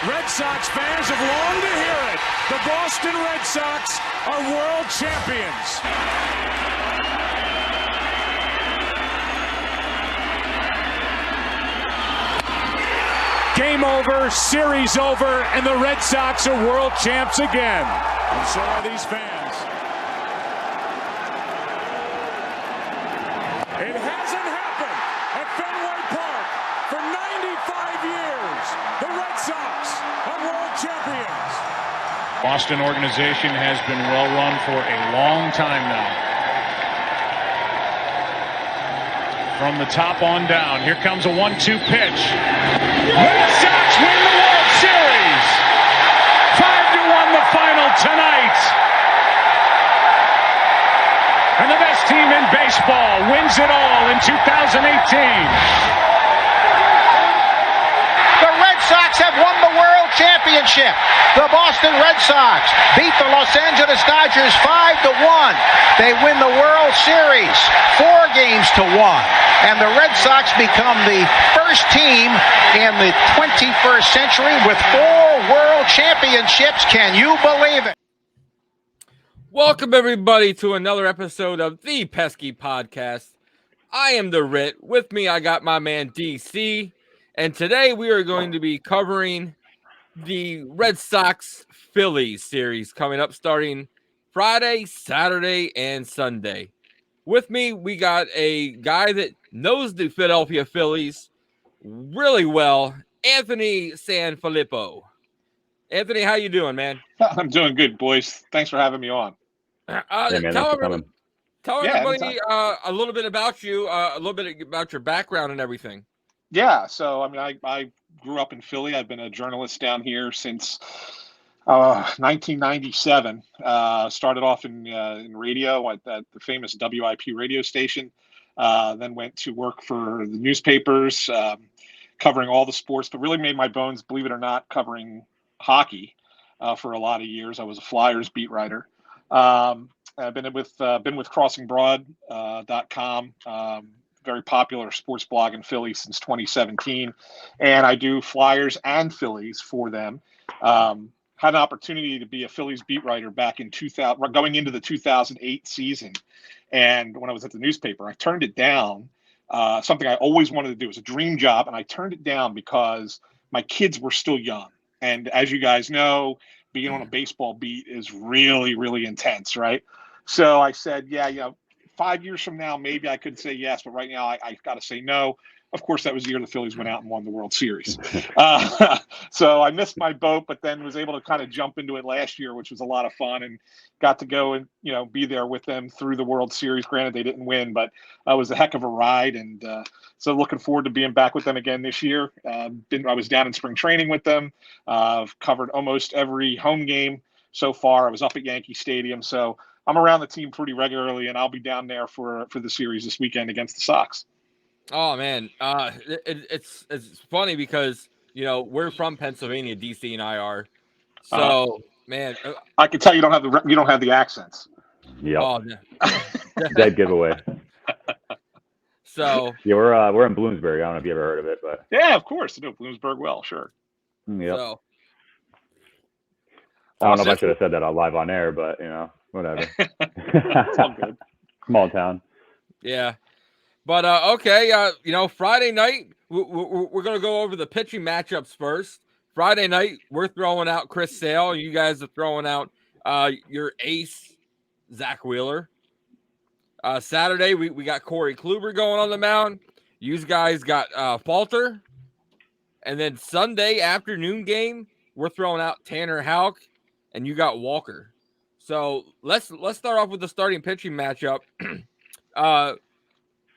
Red Sox fans have longed to hear it. The Boston Red Sox are world champions. Game over, series over, and the Red Sox are world champs again. And so are these fans. It hasn't happened at Fenway Park for 95 years. The Red Sox are world champions. Boston organization has been well run for a long time now. From the top on down, here comes a 1-2 pitch. Red Sox win the World Series. 5-1 the final tonight. And the best team in baseball wins it all in 2018. The Red Sox have won the World Championship. The Boston Red Sox beat the Los Angeles Dodgers 5-1. They win the World Series 4-1. And the Red Sox become the first team in the 21st century with 4 World Championships. Can you believe it? Welcome, everybody, to another episode of the Pesky Podcast. I am the Ritt. With me, I got my man DC. And today we are going to be covering the Red Sox Phillies series coming up starting Friday, Saturday, and Sunday. With me, we got a guy that knows the Philadelphia Phillies really well, Anthony Sanfilippo. Anthony, how you doing, man? I'm doing good, boys. Thanks for having me on. Tell everybody a little bit about you, a little bit about your background and everything. Yeah, so I grew up in Philly. I've been a journalist down here since 1997. Started off in radio at the famous WIP radio station. Then went to work for the newspapers, covering all the sports, but really made my bones, believe it or not, covering hockey for a lot of years. I was a Flyers beat writer. I've been with CrossingBroad.com. Very popular sports blog in Philly since 2017, and I do Flyers and Phillies for them. Had an opportunity to be a Phillies beat writer back in 2000, going into the 2008 season, and when I was at the newspaper, I turned it down. Something I always wanted to do. It was a dream job, and I turned it down because my kids were still young, and as you guys know, being on a baseball beat is really, really intense, right? So I said, yeah, 5 years from now, maybe I could say yes, but right now I got to say no. Of course, that was the year the Phillies went out and won the World Series. So I missed my boat, but then was able to kind of jump into it last year, which was a lot of fun, and got to go and be there with them through the World Series. Granted, they didn't win, but it was a heck of a ride, and so looking forward to being back with them again this year. I was down in spring training with them. I've covered almost every home game so far. I was up at Yankee Stadium, so I'm around the team pretty regularly, and I'll be down there for the series this weekend against the Sox. Oh man, it's funny because we're from Pennsylvania, DC and I are. So man, I can tell you don't have the accents. Yeah. Oh, no. Dead giveaway. So yeah, we're in Bloomsbury. I don't know if you ever heard of it, but yeah, of course, I know Bloomsburg well, sure. Yep. So, I don't know if I should have said that live on air, but whatever. It's all good. Small town. Yeah. But, okay, Friday night, we're going to go over the pitching matchups first. Friday night, we're throwing out Chris Sale. You guys are throwing out your ace, Zach Wheeler. Saturday, we got Corey Kluber going on the mound. You guys got Falter. And then Sunday afternoon game, we're throwing out Tanner Houck, and you got Walker. So let's start off with the starting pitching matchup.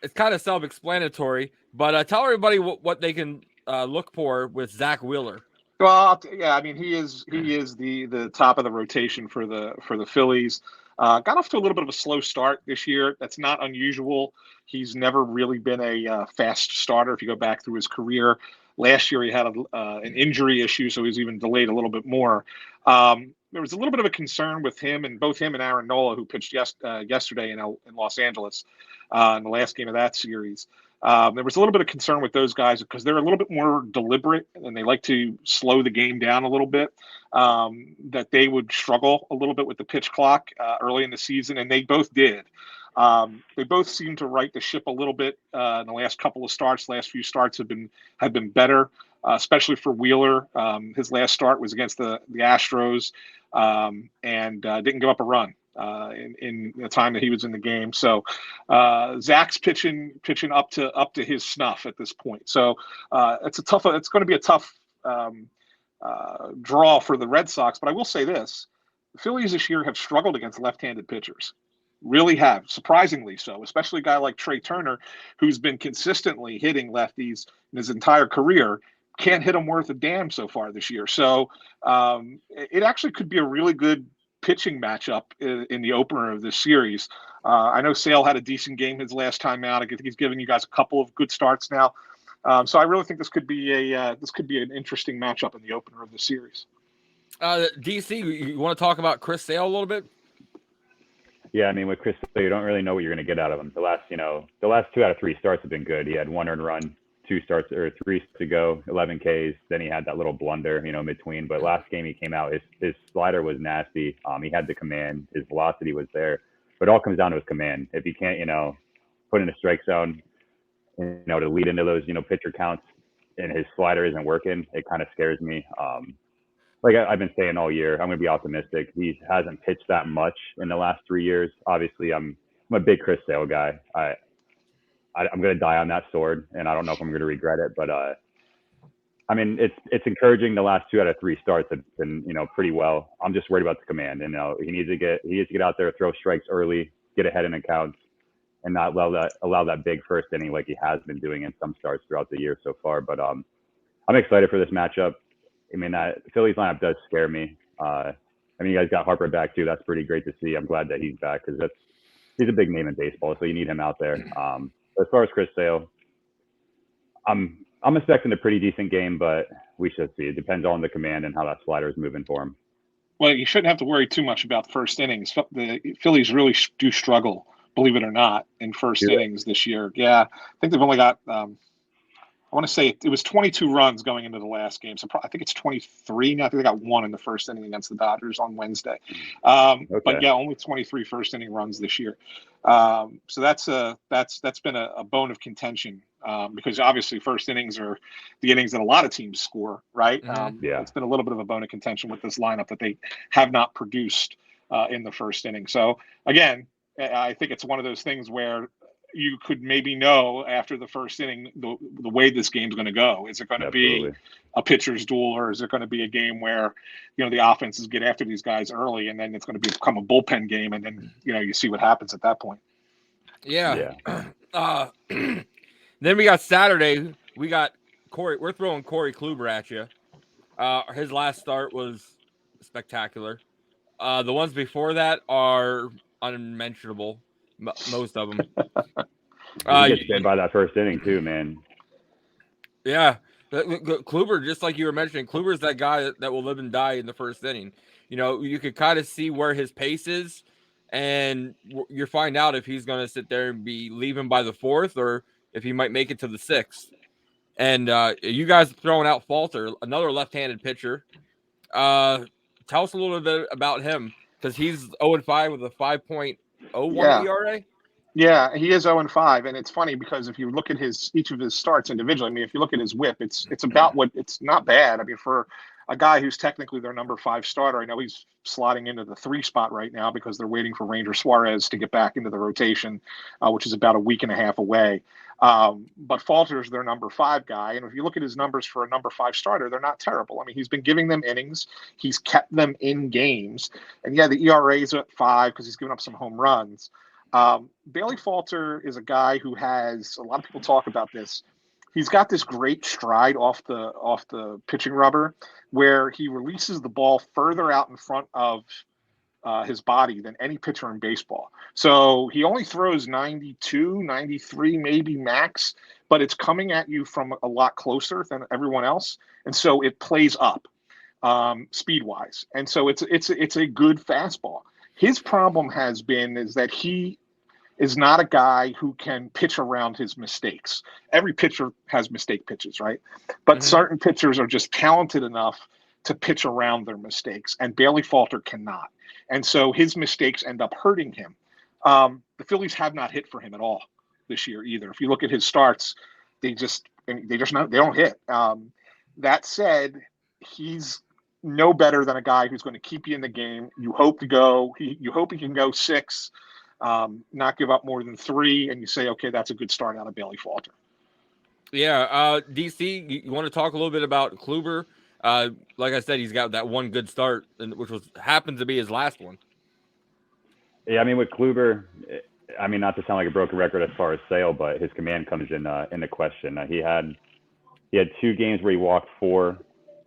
It's kind of self-explanatory, but tell everybody what they can look for with Zach Wheeler. Well, yeah, he is the top of the rotation for the Phillies. Got off to a little bit of a slow start this year. That's not unusual. He's never really been a fast starter. If you go back through his career, last year he had an injury issue, so he was even delayed a little bit more. There was a little bit of a concern with him and Aaron Nola, who pitched yesterday in Los Angeles in the last game of that series. There was a little bit of concern with those guys because they're a little bit more deliberate and they like to slow the game down a little bit, that they would struggle a little bit with the pitch clock early in the season, and they both did. They both seem to right the ship a little bit in the last couple of starts. Last few starts have been better, especially for Wheeler. His last start was against the Astros, and didn't give up a run in the time that he was in the game. So Zach's pitching up to his snuff at this point. So it's going to be a tough draw for the Red Sox. But I will say this: the Phillies this year have struggled against left-handed pitchers. Really have, surprisingly so, especially a guy like Trey Turner, who's been consistently hitting lefties in his entire career, can't hit them worth a damn so far this year. So it actually could be a really good pitching matchup in the opener of this series. I know Sale had a decent game his last time out. I think he's giving you guys a couple of good starts now. So I really think this could be an interesting matchup in the opener of the series. DC, you want to talk about Chris Sale a little bit? Yeah, I mean, with Chris, you don't really know what you're going to get out of him. The last 2 out of 3 starts have been good. He had 1 earned run, 3 to go, 11 Ks. Then he had that little blunder, in between. But last game he came out, his slider was nasty. He had the command. His velocity was there. But it all comes down to his command. If he can't, put in a strike zone, to lead into those, pitcher counts, and his slider isn't working, it kind of scares me. Like I've been saying all year, I'm going to be optimistic. He hasn't pitched that much in the last 3 years. Obviously, I'm a big Chris Sale guy. I'm going to die on that sword, and I don't know if I'm going to regret it. But I mean, it's encouraging. The last 2 out of 3 starts have been, pretty well. I'm just worried about the command. And he needs to get out there, throw strikes early, get ahead in accounts, and not allow that big first inning like he has been doing in some starts throughout the year so far. But I'm excited for this matchup. I mean, that Phillies lineup does scare me. I mean, you guys got Harper back too. That's pretty great to see. I'm glad that he's back because he's a big name in baseball, so you need him out there. As far as Chris Sale, I'm expecting a pretty decent game, but we should see. It depends on the command and how that slider is moving for him. Well, you shouldn't have to worry too much about the first innings. The Phillies really do struggle, believe it or not, in first innings this year. Yeah, I think they've only got I want to say it was 22 runs going into the last game. So I think it's 23 now. I think they got 1 in the first inning against the Dodgers on Wednesday. But yeah, only 23 first inning runs this year. So that's been a bone of contention because obviously first innings are the innings that a lot of teams score, right? It's been a little bit of a bone of contention with this lineup that they have not produced in the first inning. So again, I think it's one of those things where you could maybe know after the first inning the way this game's going to go. Is it going to be a pitcher's duel, or is it going to be a game where the offenses get after these guys early, and then it's going to become a bullpen game, and then you see what happens at that point. Yeah. Then we got Saturday. We got Corey. We're throwing Corey Kluber at you. His last start was spectacular. The ones before that are unmentionable. Most of them. You get bit by that first inning too, man. Yeah, Kluber, just like you were mentioning, Kluber's that guy that will live and die in the first inning. You could kind of see where his pace is, and you find out if he's going to sit there and be leaving by the 4th, or if he might make it to the 6th. And you guys throwing out Falter, another left-handed pitcher. Tell us a little bit about him, because he's 0-5 with a 5.01 ERA. Yeah, he is 0-5, and it's funny because if you look at each of his starts individually, I mean, if you look at his WHIP, it's about it's not bad. I mean, for a guy who's technically their number 5 starter, I know he's slotting into the 3 spot right now because they're waiting for Ranger Suarez to get back into the rotation, which is about a week and a half away. But Falter's their number 5 guy, and if you look at his numbers for a number 5 starter, they're not terrible. I mean, he's been giving them innings, he's kept them in games, and yeah, the ERA is at 5 because he's given up some home runs. Bailey Falter is a guy who has, a lot of people talk about this, he's got this great stride off the pitching rubber where he releases the ball further out in front of his body than any pitcher in baseball. So he only throws 92, 93 maybe max, but it's coming at you from a lot closer than everyone else, and so it plays up speed wise, and so it's a good fastball. His problem is that he is not a guy who can pitch around his mistakes. Every pitcher has mistake pitches, right? But certain pitchers are just talented enough to pitch around their mistakes, and Bailey Falter cannot. And so his mistakes end up hurting him. The Phillies have not hit for him at all this year either. If you look at his starts, they don't hit. That said, he's no better than a guy who's going to keep you in the game. You hope he can go 6, not give up more than 3, and you say, okay, that's a good start out of Bailey Falter. Yeah, DC, you want to talk a little bit about Kluber? Like I said, he's got that one good start, which happens to be his last one. Yeah, I mean, with Kluber, I mean, not to sound like a broken record as far as Sale, but his command comes into question. He had 2 games where he walked 4,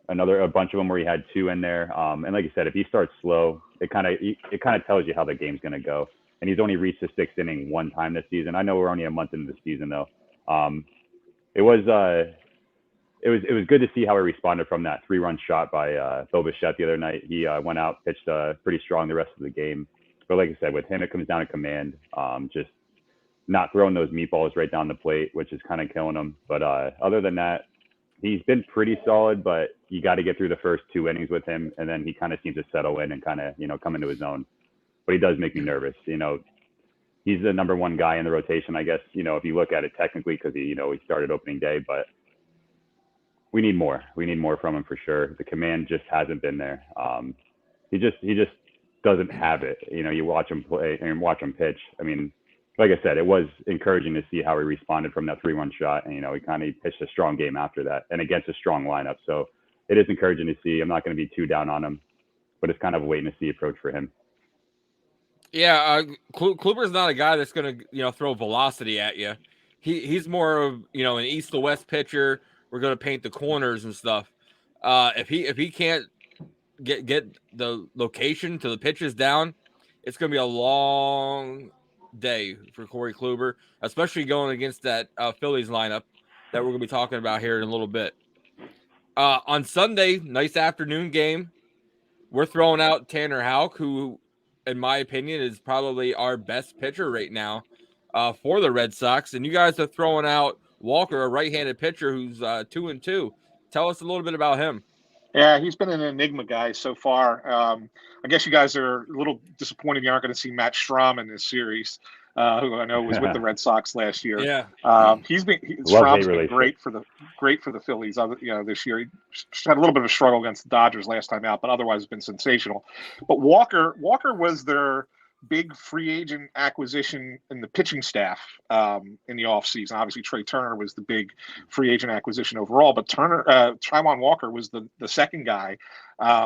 a bunch of them where he had 2 in there. And like you said, if he starts slow, it kind of tells you how the game's going to go. And he's only reached the 6th inning 1 time this season. I know we're only a month into the season though. It was good to see how he responded from that 3-run shot by Bo Bichette the other night. He went out, pitched pretty strong the rest of the game. But like I said, with him, it comes down to command, just not throwing those meatballs right down the plate, which is kind of killing him. But other than that, he's been pretty solid, but you got to get through the first 2 innings with him, and then he kind of seems to settle in and kind of, come into his own. But he does make me nervous. He's the number 1 guy in the rotation, I guess, if you look at it technically, because he started opening day, but we need more. We need more from him for sure. The command just hasn't been there. He just doesn't have it. You watch him play and watch him pitch. I mean, like I said, it was encouraging to see how he responded from that 3-1 shot. And, he kind of pitched a strong game after that and against a strong lineup. So it is encouraging to see. I'm not going to be too down on him, but it's kind of a wait and see approach for him. Yeah, Kluber's not a guy that's going to, throw velocity at you. He's more of, an east to west pitcher. We're going to paint the corners and stuff. If he can't get the location to the pitches down, it's going to be a long day for Corey Kluber, especially going against that Phillies lineup that we're going to be talking about here in a little bit. On Sunday, nice afternoon game, we're throwing out Tanner Houck, who, in my opinion, is probably our best pitcher right now for the Red Sox. And you guys are throwing out Walker, a right-handed pitcher who's 2-2. Tell us a little bit about him. Yeah, he's been an enigma guy so far. I guess you guys are a little disappointed you aren't going to see Matt Strahm in this series, who I know was with the Red Sox last year. Yeah, Strahm's been great for the Phillies. This year he had a little bit of a struggle against the Dodgers last time out, but otherwise has been sensational. But Walker was their big free agent acquisition in the pitching staff in the offseason. Obviously, Trey Turner was the big free agent acquisition overall, but Taijuan Walker was the second guy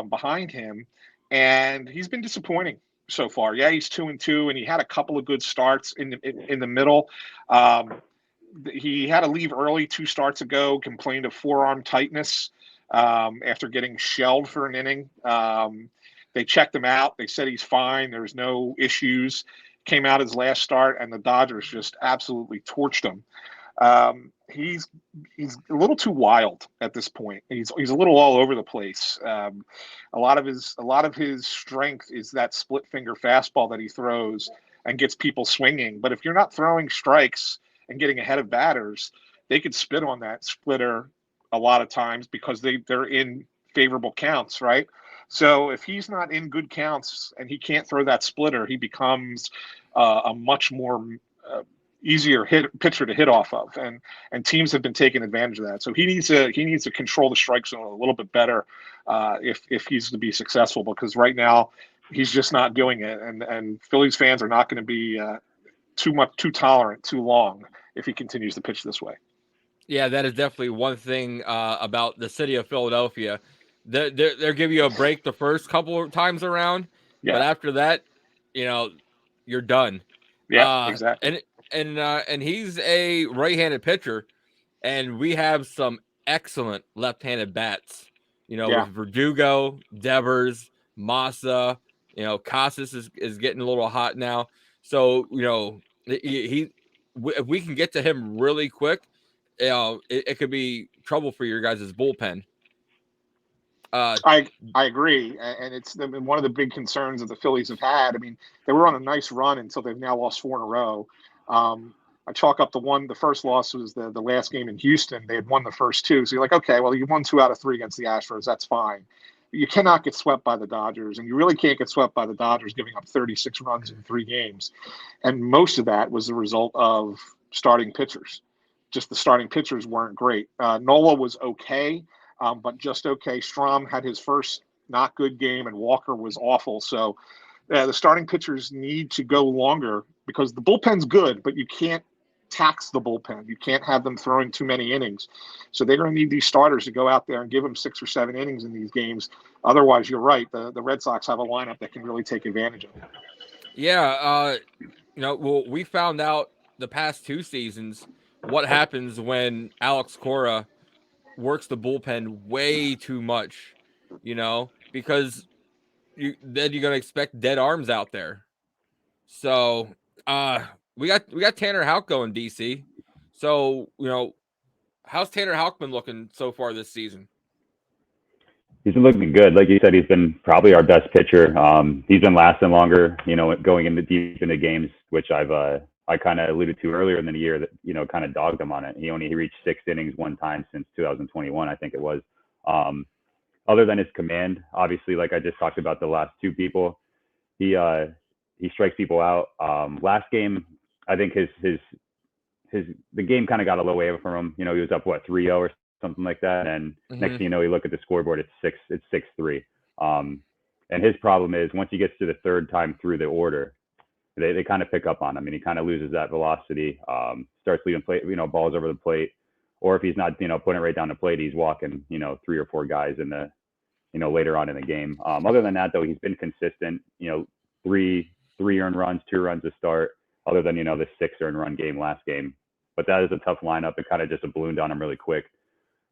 behind him, and he's been disappointing so far. Yeah, he's 2-2, and he had a couple of good starts in the middle. He had to leave early 2 starts ago, complained of forearm tightness after getting shelled for an inning. They checked him out. They said he's fine. There's no issues. Came out his last start, and the Dodgers just absolutely torched him. He's a little too wild at this point. He's a little all over the place. A lot of his strength is that split finger fastball that he throws and gets people swinging. But if you're not throwing strikes and getting ahead of batters, they could spit on that splitter a lot of times because they're in favorable counts, right? So if he's not in good counts and he can't throw that splitter, he becomes a much more easier pitcher to hit off of, and teams have been taking advantage of that. So he needs to control the strike zone a little bit better if he's to be successful, because right now he's just not doing it, and Phillies fans are not going to be too tolerant too long if he continues to pitch this way. Yeah, that is definitely one thing about the city of Philadelphia. They'll give you a break the first couple of times around, but after that, you're done. Yeah, exactly. And he's a right-handed pitcher, and we have some excellent left-handed bats. With Verdugo, Devers, Massa. Casas is getting a little hot now. So if we can get to him really quick, it could be trouble for your guys' bullpen. I agree, and it's one of the big concerns that the Phillies have had. I mean, they were on a nice run until they've now lost 4 in a row. I chalk up the first loss was the last game in Houston. They had won the first 2, so you're like, okay, well, you won 2 out of 3 against the Astros. That's fine. You cannot get swept by the Dodgers, and you really can't get swept by the Dodgers giving up 36 runs in 3 games, and most of that was the result of starting pitchers. Just the starting pitchers weren't great. Nola was okay. But just okay. Strom had his first not good game, and Walker was awful. So the starting pitchers need to go longer because the bullpen's good, but you can't tax the bullpen. You can't have them throwing too many innings. So they're going to need these starters to go out there and give them 6 or 7 innings in these games. Otherwise, you're right. The Red Sox have a lineup that can really take advantage of it. Yeah. Well, we found out the past 2 seasons what happens when Alex Cora works the bullpen way too much, because then you're gonna expect dead arms out there. So we got Tanner Houck going DC. So how's Tanner Houck been looking so far this season? He's been looking good. Like you said, he's been probably our best pitcher. He's been lasting longer, going deep into games, which I kind of alluded to earlier in the year that, kind of dogged him on it. He only reached 6 innings one time since 2021, I think it was. Other than his command, obviously, like I just talked about the last 2 people, he strikes people out. Last game, I think the game kind of got a little away from him. He was up 3-0 or something like that, and next thing you know, you look at the scoreboard, it's 6-3. And his problem is once he gets to the 3rd time through the order, they kind of pick up on him, and he kind of loses that velocity, starts leaving balls over the plate, or if he's not, putting it right down the plate, he's walking, 3 or 4 guys in the, later on in the game. Other than that, though, he's been consistent, 3 earned runs, 2 runs to start, other than, the 6 earned run game last game. But that is a tough lineup. It kind of just ballooned on him really quick.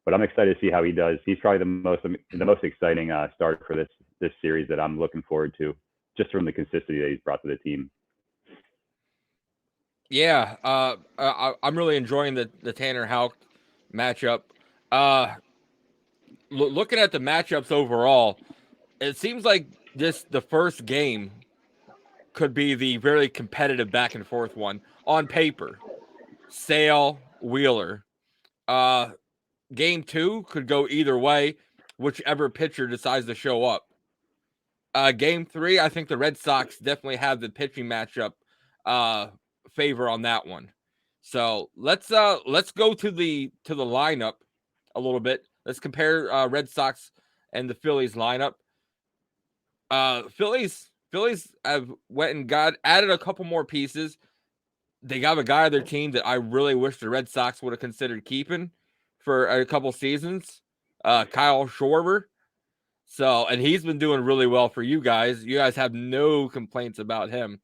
But I'm excited to see how he does. He's probably the most exciting start for this series that I'm looking forward to, just from the consistency that he's brought to the team. Yeah, I'm really enjoying the Tanner Houck matchup. Looking at the matchups overall, it seems like the first game could be the very competitive back and forth one on paper. Sale, Wheeler. Game 2 could go either way, whichever pitcher decides to show up. Game 3, I think the Red Sox definitely have the pitching matchup favor on that one. So let's go to the lineup a little bit. Let's compare Red Sox and the Phillies lineup. Phillies have went and added a couple more pieces. They got a guy on their team that I really wish the Red Sox would have considered keeping for a couple seasons, Kyle Schwarber. So, and he's been doing really well for you guys. You guys have no complaints about him.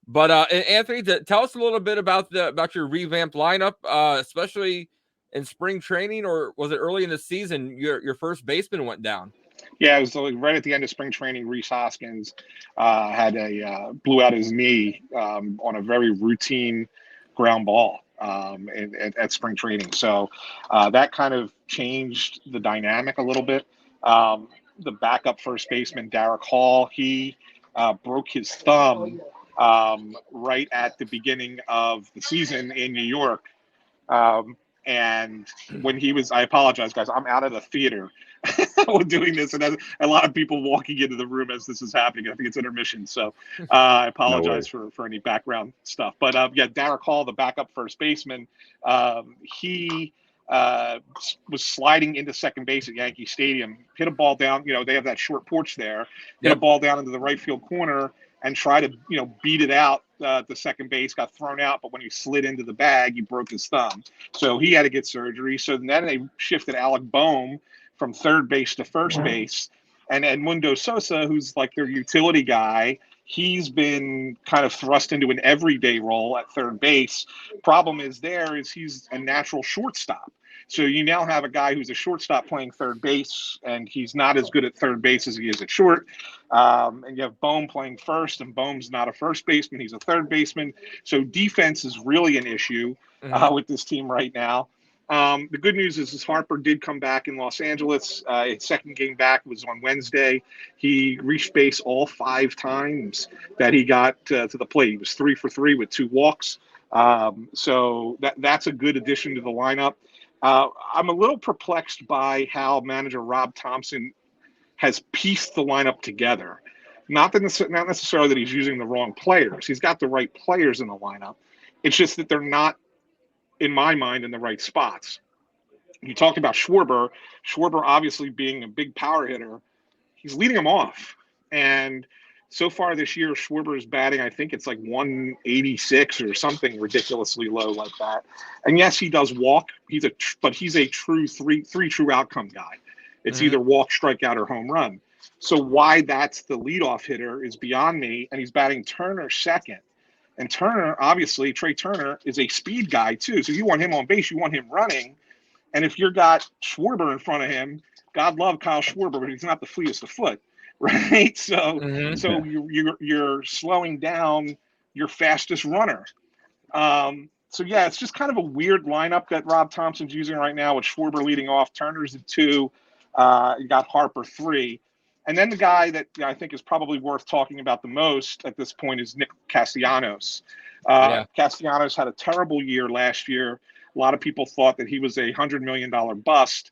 But Anthony, tell us a little bit about your revamped lineup, especially in spring training, or was it early in the season? Your first baseman went down. Yeah, it was right at the end of spring training. Rhys Hoskins had blew out his knee on a very routine ground ball at spring training. So that kind of changed the dynamic a little bit. The backup first baseman, Derek Hall, he broke his thumb right at the beginning of the season in New York. And when he was, I apologize, guys, I'm out of the theater. We're doing this, and a lot of people walking into the room as this is happening. I think it's intermission, so I apologize for any background stuff. But yeah, Derek Hall, the backup first baseman, he was sliding into second base at Yankee Stadium, hit a ball down. They have that short porch there. Hit a ball down into the right field corner and try to beat it out. The second base got thrown out, but when he slid into the bag, he broke his thumb. So he had to get surgery. So then they shifted Alec Boehm from third base to first base. And Edmundo Sosa, who's like their utility guy, he's been kind of thrust into an everyday role at third base. Problem is he's a natural shortstop. So you now have a guy who's a shortstop playing third base, and he's not as good at third base as he is at short. And you have Boehm playing first, and Boehm's not a first baseman. He's a third baseman. So defense is really an issue with this team right now. The good news is Harper did come back in Los Angeles. His second game back was on Wednesday. He reached base all 5 times that he got to the plate. He was 3 for 3 with 2 walks. So that's a good addition to the lineup. I'm a little perplexed by how manager Rob Thompson has pieced the lineup together. Not necessarily that he's using the wrong players. He's got the right players in the lineup. It's just that they're not, in my mind, in the right spots. You talked about Schwarber. Schwarber obviously being a big power hitter. He's leading them off. And so far this year, Schwarber is batting, I think it's like 186 or something ridiculously low like that. And yes, he does walk. But he's a true three true outcome guy. It's either walk, strikeout, or home run. So why that's the leadoff hitter is beyond me. And he's batting Turner second. And Turner, obviously, Trey Turner is a speed guy too. So you want him on base, you want him running. And if you've got Schwarber in front of him, God love Kyle Schwarber, but he's not the fleetest of foot, right? So you're slowing down your fastest runner. So yeah, it's just kind of a weird lineup that Rob Thompson's using right now with Schwarber leading off. Turner's at 2. You got Harper 3. And then the guy that I think is probably worth talking about the most at this point is Nick Castellanos. Castellanos had a terrible year last year. A lot of people thought that he was a $100 million bust.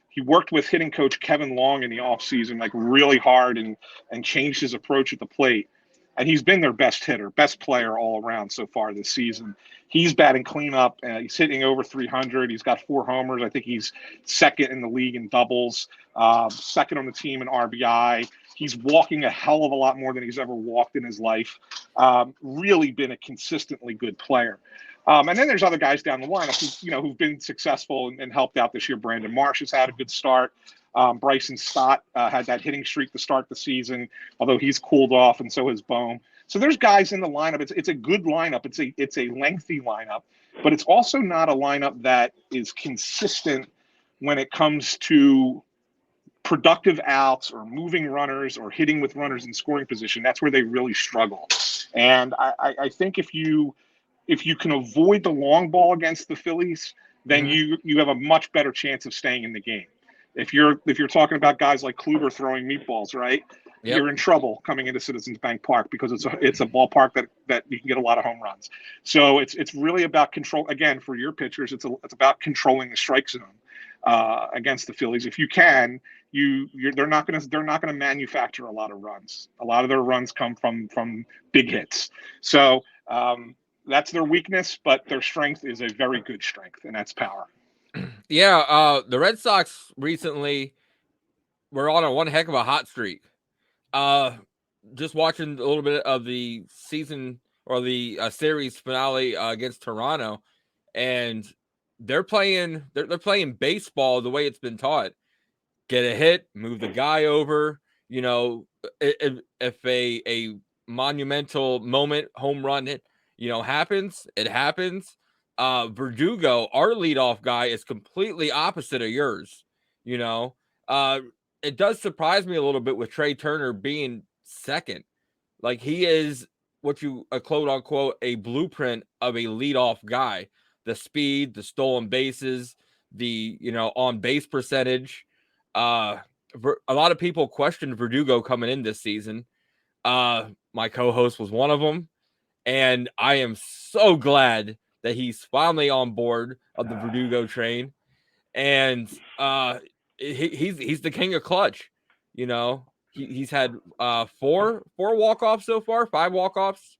He worked with hitting coach Kevin Long in the offseason, like really hard and changed his approach at the plate. And he's been their best hitter, best player all around so far this season. He's batting cleanup. He's hitting over 300. He's got 4 homers. I think he's second in the league in doubles, second on the team in RBI. He's walking a hell of a lot more than he's ever walked in his life. Really been a consistently good player. And then there's other guys down the lineup who've been successful and helped out this year. Brandon Marsh has had a good start. Bryson Stott had that hitting streak to start the season, although he's cooled off, and so has Bohm. So there's guys in the lineup. It's a good lineup. It's a lengthy lineup, but it's also not a lineup that is consistent when it comes to productive outs or moving runners or hitting with runners in scoring position. That's where they really struggle. And I think if you can avoid the long ball against the Phillies, then you have a much better chance of staying in the game. If you're talking about guys like Kluber throwing meatballs, right? Yep. You're in trouble coming into Citizens Bank Park because it's a ballpark that you can get a lot of home runs. So it's really about control. Again, for your pitchers, it's about controlling the strike zone against the Phillies. If you can, they're not going to manufacture a lot of runs. A lot of their runs come from big hits. So that's their weakness, but their strength is a very good strength, and that's power. Yeah, the Red Sox recently were on one heck of a hot streak. Just watching a little bit of the season or the series finale against Toronto, and they're playing baseball the way it's been taught. Get a hit, move the guy over. If a monumental moment, home run hit, happens, it happens. Verdugo, our leadoff guy, is completely opposite of yours. It does surprise me a little bit with Trey Turner being second. Like, he is what you quote unquote a blueprint of a leadoff guy. The speed, the stolen bases, the on base percentage. A lot of people questioned Verdugo coming in this season. My co-host was one of them, and I am so glad that he's finally on board of the Verdugo train, and he's the king of clutch. He's had 4 walk-offs so far, 5 walk-offs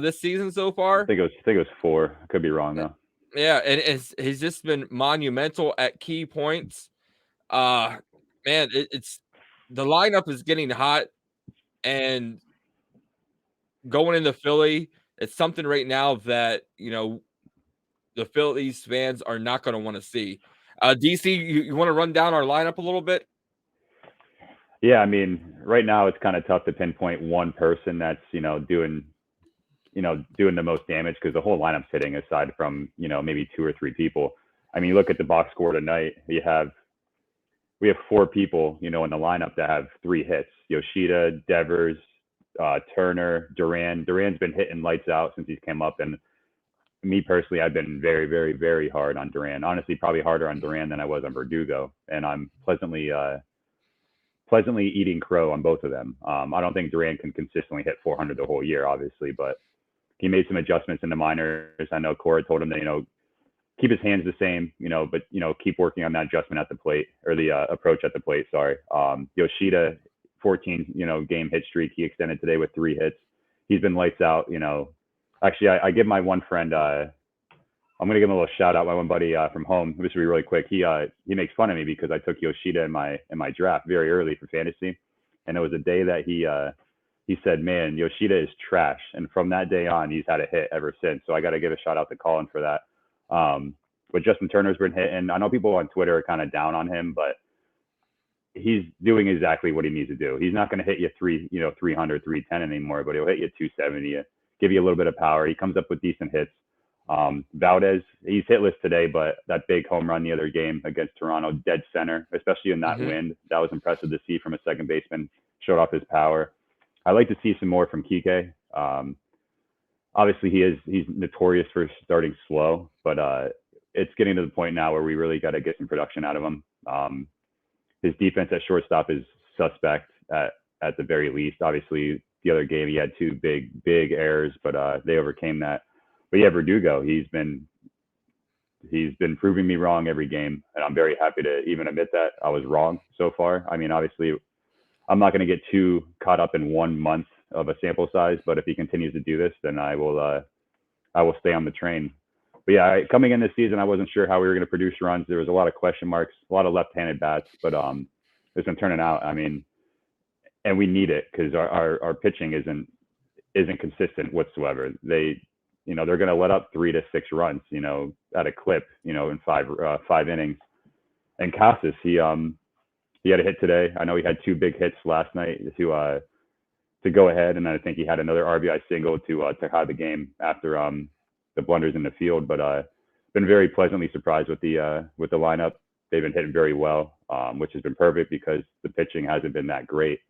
this season so far. I think it was 4. I could be wrong though. Yeah, and he's just been monumental at key points. Man, it's the lineup is getting hot, and going into Philly, it's something right now that the Phillies fans are not going to want to see. DC, you want to run down our lineup a little bit? Yeah, I mean, right now it's kind of tough to pinpoint one person that's doing the most damage, because the whole lineup's hitting, aside from maybe 2 or 3 people. I mean, you look at the box score tonight. We have 4 people in the lineup that have 3 hits: Yoshida, Devers, Turner, Duran. Duran's been hitting lights out since he came up, and me personally, I've been very, very, very hard on Duran. Honestly, probably harder on Duran than I was on Verdugo, and I'm pleasantly eating crow on both of them. I don't think Duran can consistently hit 400 the whole year, obviously, but he made some adjustments in the minors. I know Cora told him to, keep his hands the same, but, keep working on that adjustment at the plate, or the approach at the plate, sorry. Yoshida, 14, game hit streak. He extended today with 3 hits. He's been lights out, Actually, I give my one friend, I'm going to give him a little shout out. My one buddy from home, this will be really quick. He makes fun of me because I took Yoshida in my draft very early for fantasy. And it was a day that he said, man, Yoshida is trash. And from that day on, he's had a hit ever since. So I got to give a shout out to Colin for that. But Justin Turner's been hitting. I know people on Twitter are kind of down on him, but he's doing exactly what he needs to do. He's not going to hit you 300, 310 anymore, but he'll hit you 270, give you a little bit of power. He comes up with decent hits. Valdez, he's hitless today, but that big home run the other game against Toronto, dead center, especially in that wind, that was impressive to see from a second baseman. Showed off his power. I'd like to see some more from Kike. Obviously, he's notorious for starting slow, but it's getting to the point now where we really got to get some production out of him. His defense at shortstop is suspect at the very least. Obviously, the other game he had 2 big errors, but they overcame that. But yeah, Verdugo, he's been proving me wrong every game, and I'm very happy to even admit that I was wrong so far. I mean, obviously, I'm not going to get too caught up in 1 month of a sample size, but if he continues to do this, then I will stay on the train. But yeah, coming in this season, I wasn't sure how we were going to produce runs. There was a lot of question marks, a lot of left-handed bats, but it's been turning out. I mean, and we need it because our pitching isn't consistent whatsoever. They're going to let up 3 to 6 runs, at a clip, in 5 innings. And Casas, he had a hit today. I know he had 2 big hits last night to go ahead, and I think he had another RBI single to tie the game after the blunders in the field. But been very pleasantly surprised with the lineup. They've been hitting very well, which has been perfect because the pitching hasn't been that great.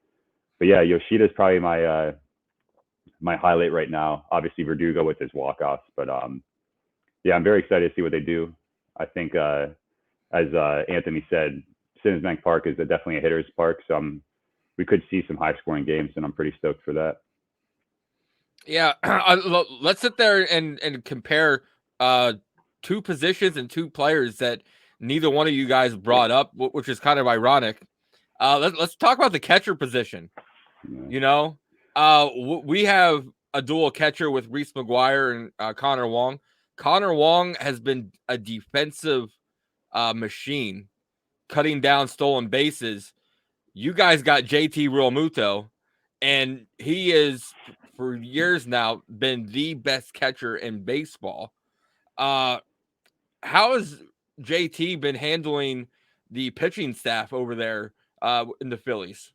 But yeah, Yoshida's probably my highlight right now. Obviously Verdugo with his walk-offs, but yeah, I'm very excited to see what they do. I think as Anthony said, Simmons Bank Park is definitely a hitter's park, so we could see some high-scoring games, and I'm pretty stoked for that. Yeah, let's sit there and compare 2 positions and 2 players that neither one of you guys brought up, which is kind of ironic. Let's talk about the catcher position. Yeah. We have a dual catcher with Reese McGuire and Connor Wong. Connor Wong has been a defensive machine, cutting down stolen bases. You guys got JT Realmuto, and he is, for years now, been the best catcher in baseball. How has JT been handling the pitching staff over there in the Phillies?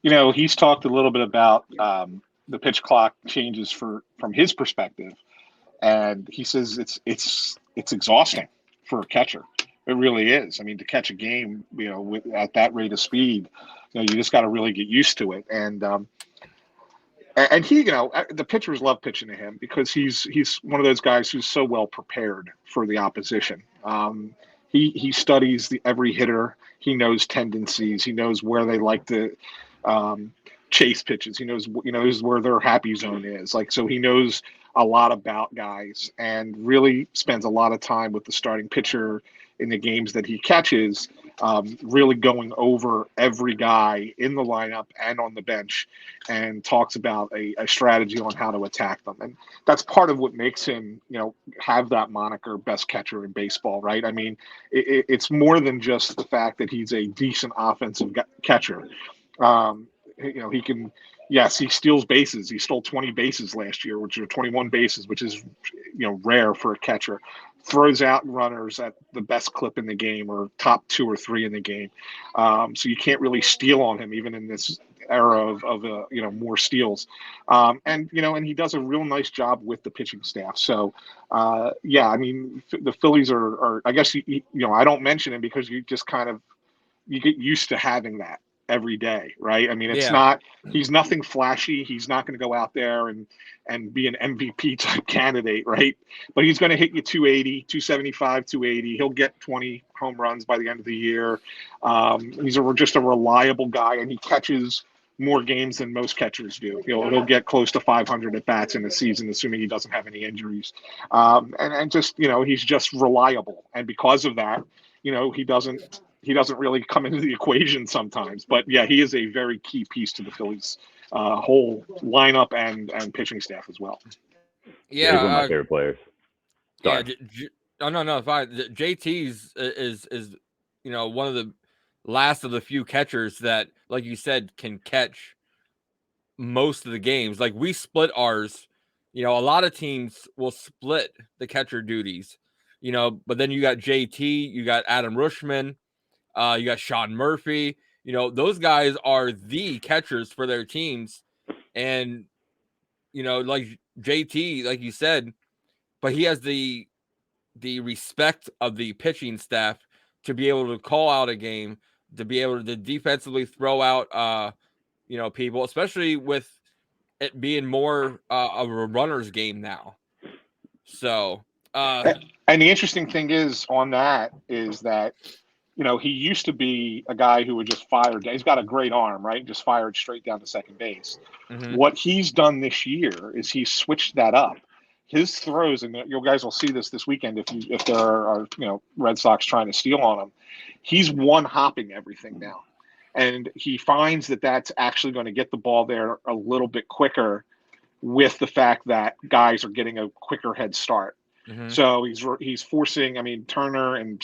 He's talked a little bit about the pitch clock changes from his perspective, and he says it's exhausting for a catcher. It really is. I mean, to catch a game, at that rate of speed, you just got to really get used to it. And he, the pitchers love pitching to him because he's one of those guys who's so well prepared for the opposition. He studies every hitter. He knows tendencies. He knows where they like to chase pitches. He knows where their happy zone is. So he knows a lot about guys and really spends a lot of time with the starting pitcher in the games that he catches, really going over every guy in the lineup and on the bench, and talks about a strategy on how to attack them. And that's part of what makes him, have that moniker, best catcher in baseball, right? I mean, it's more than just the fact that he's a decent offensive catcher. He can, yes, he steals bases. He stole 20 bases last year, which are 21 bases, which is, rare for a catcher. Throws out runners at the best clip in the game, or top 2 or 3 in the game. So you can't really steal on him, even in this era of more steals. And he does a real nice job with the pitching staff. So, yeah, I mean, the Phillies are I guess, I don't mention him because you just you get used to having that. every day, right? I mean, Yeah. he's nothing flashy. He's not going to go out there and be an MVP type candidate, right? But he's going to hit you 280, 275, 280. He'll get 20 home runs by the end of the year. He's just a reliable guy, and he catches more games than most catchers do. He'll get close to 500 at bats in a season, assuming he doesn't have any injuries. And just, he's just reliable. And because of that, he doesn't really come into the equation sometimes. But yeah, he is a very key piece to the Phillies whole lineup and pitching staff as well. Yeah, he's one of my favorite players. Sorry. Yeah, no, fine. JT's is one of the last of the few catchers that, like you said, can catch most of the games. Like, we split ours. A lot of teams will split the catcher duties. But then you got JT, you got Adam Rushman, you got Sean Murphy. Those guys are the catchers for their teams, and like JT, like you said, but he has the respect of the pitching staff to be able to call out a game, to be able to defensively throw out, people, especially with it being more of a runner's game now. So, and the interesting thing is that, he used to be a guy who would just fire. He's got a great arm, right? Just fired straight down to second base. mm-hmm. What he's done this year is he's switched that up. His throws, and you guys will see this weekend if there are Red Sox trying to steal on him. He's one hopping everything now, and he finds that that's actually going to get the ball there a little bit quicker, with the fact that guys are getting a quicker head start. Mm-hmm. So he's forcing. I mean, Turner and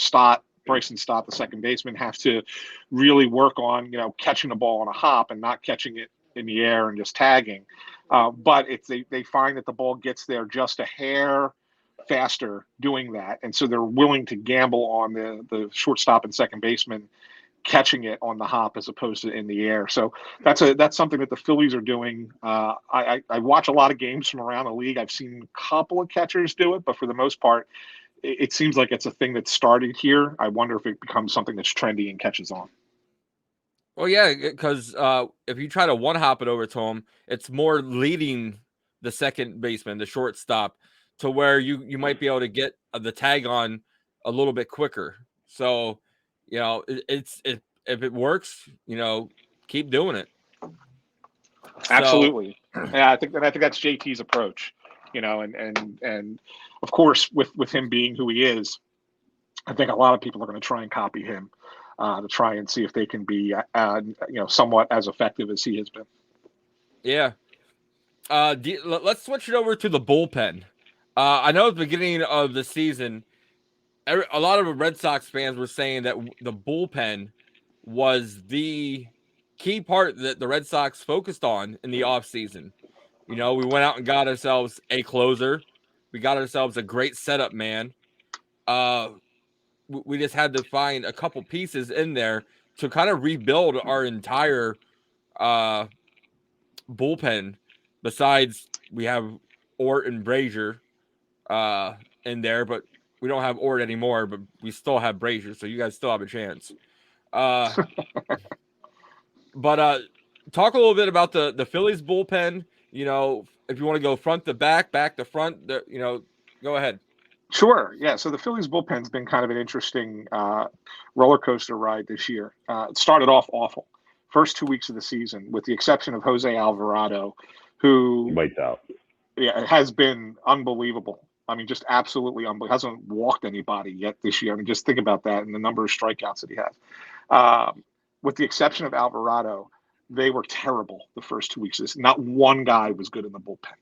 Bryson Stott, the second baseman, have to really work on catching the ball on a hop and not catching it in the air and just tagging. But they find that the ball gets there just a hair faster doing that, and so they're willing to gamble on the shortstop and second baseman catching it on the hop as opposed to in the air. So that's something that the Phillies are doing. I watch a lot of games from around the league. I've seen a couple of catchers do it, but for the most part, it seems like it's a thing that started here. I wonder if it becomes something that's trendy and catches on. Well, yeah, because if you try to one hop it over to him, it's more leading the second baseman, the shortstop, to where you might be able to get the tag on a little bit quicker. So, if it works, keep doing it. Absolutely. Yeah, I think that's JT's approach. And of course, with him being who he is, I think a lot of people are going to try and copy him to try and see if they can be, somewhat as effective as he has been. Yeah. Let's switch it over to the bullpen. I know at the beginning of the season, a lot of Red Sox fans were saying that the bullpen was the key part that the Red Sox focused on in the offseason. We went out and got ourselves a closer. We got ourselves a great setup man. We just had to find a couple pieces in there to kind of rebuild our entire bullpen. Besides, we have Ort and Brazier in there, but we don't have Ort anymore, but we still have Brazier, so you guys still have a chance. But talk a little bit about the Phillies bullpen. If you want to go front to back to front, go ahead. Sure. Yeah. So the Phillies bullpen's been kind of an interesting roller coaster ride this year. It started off awful. First 2 weeks of the season, with the exception of Jose Alvarado, who lights out. Yeah, has been unbelievable. I mean, just absolutely unbelievable. Hasn't walked anybody yet this year. I mean, just think about that and the number of strikeouts that he has. With the exception of Alvarado, they were terrible the first 2 weeks of this. Not one guy was good in the bullpen.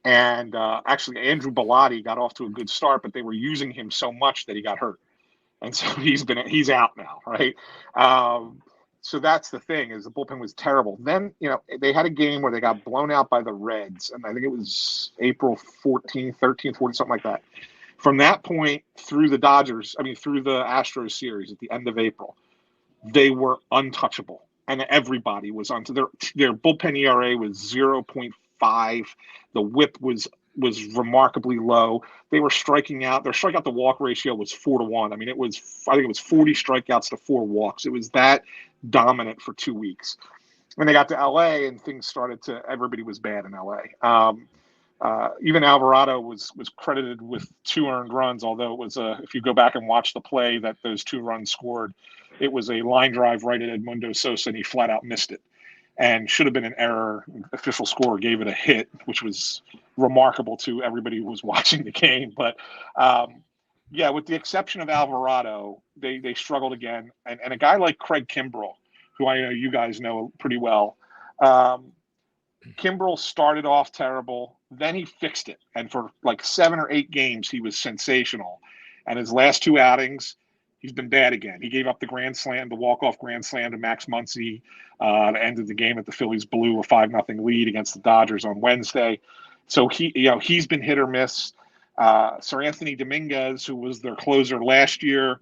And actually, Andrew Bellotti got off to a good start, but they were using him so much that he got hurt, and so he's out now, right? So that's the thing, is the bullpen was terrible. Then they had a game where they got blown out by the Reds, and I think it was April 14th, 13th, 14th, something like that. From that point through the Astros series at the end of April, they were untouchable, and everybody was on. Their bullpen ERA was 0.5. The WHIP was was remarkably low. They were striking out. Their strikeout to walk ratio was 4-1. I mean, I think it was 40 strikeouts to 4 walks. It was that dominant for 2 weeks. When they got to LA and things started everybody was bad in LA. Even Alvarado was credited with 2 earned runs, although it was if you go back and watch the play that those 2 runs scored, it was a line drive right at Edmundo Sosa, and he flat out missed it. And should have been an error. Official score gave it a hit, which was remarkable to everybody who was watching the game. But with the exception of Alvarado, they struggled again. And a guy like Craig Kimbrell, who I know you guys know pretty well, Kimbrell started off terrible. Then he fixed it. And for like 7 or 8 games, he was sensational. And his last 2 outings, he's been bad again. He gave up the grand slam, the walk-off grand slam to Max Muncy, ended the game at the Phillies blew a 5-0 lead against the Dodgers on Wednesday. So he's been hit or miss. Sir Anthony Dominguez, who was their closer last year,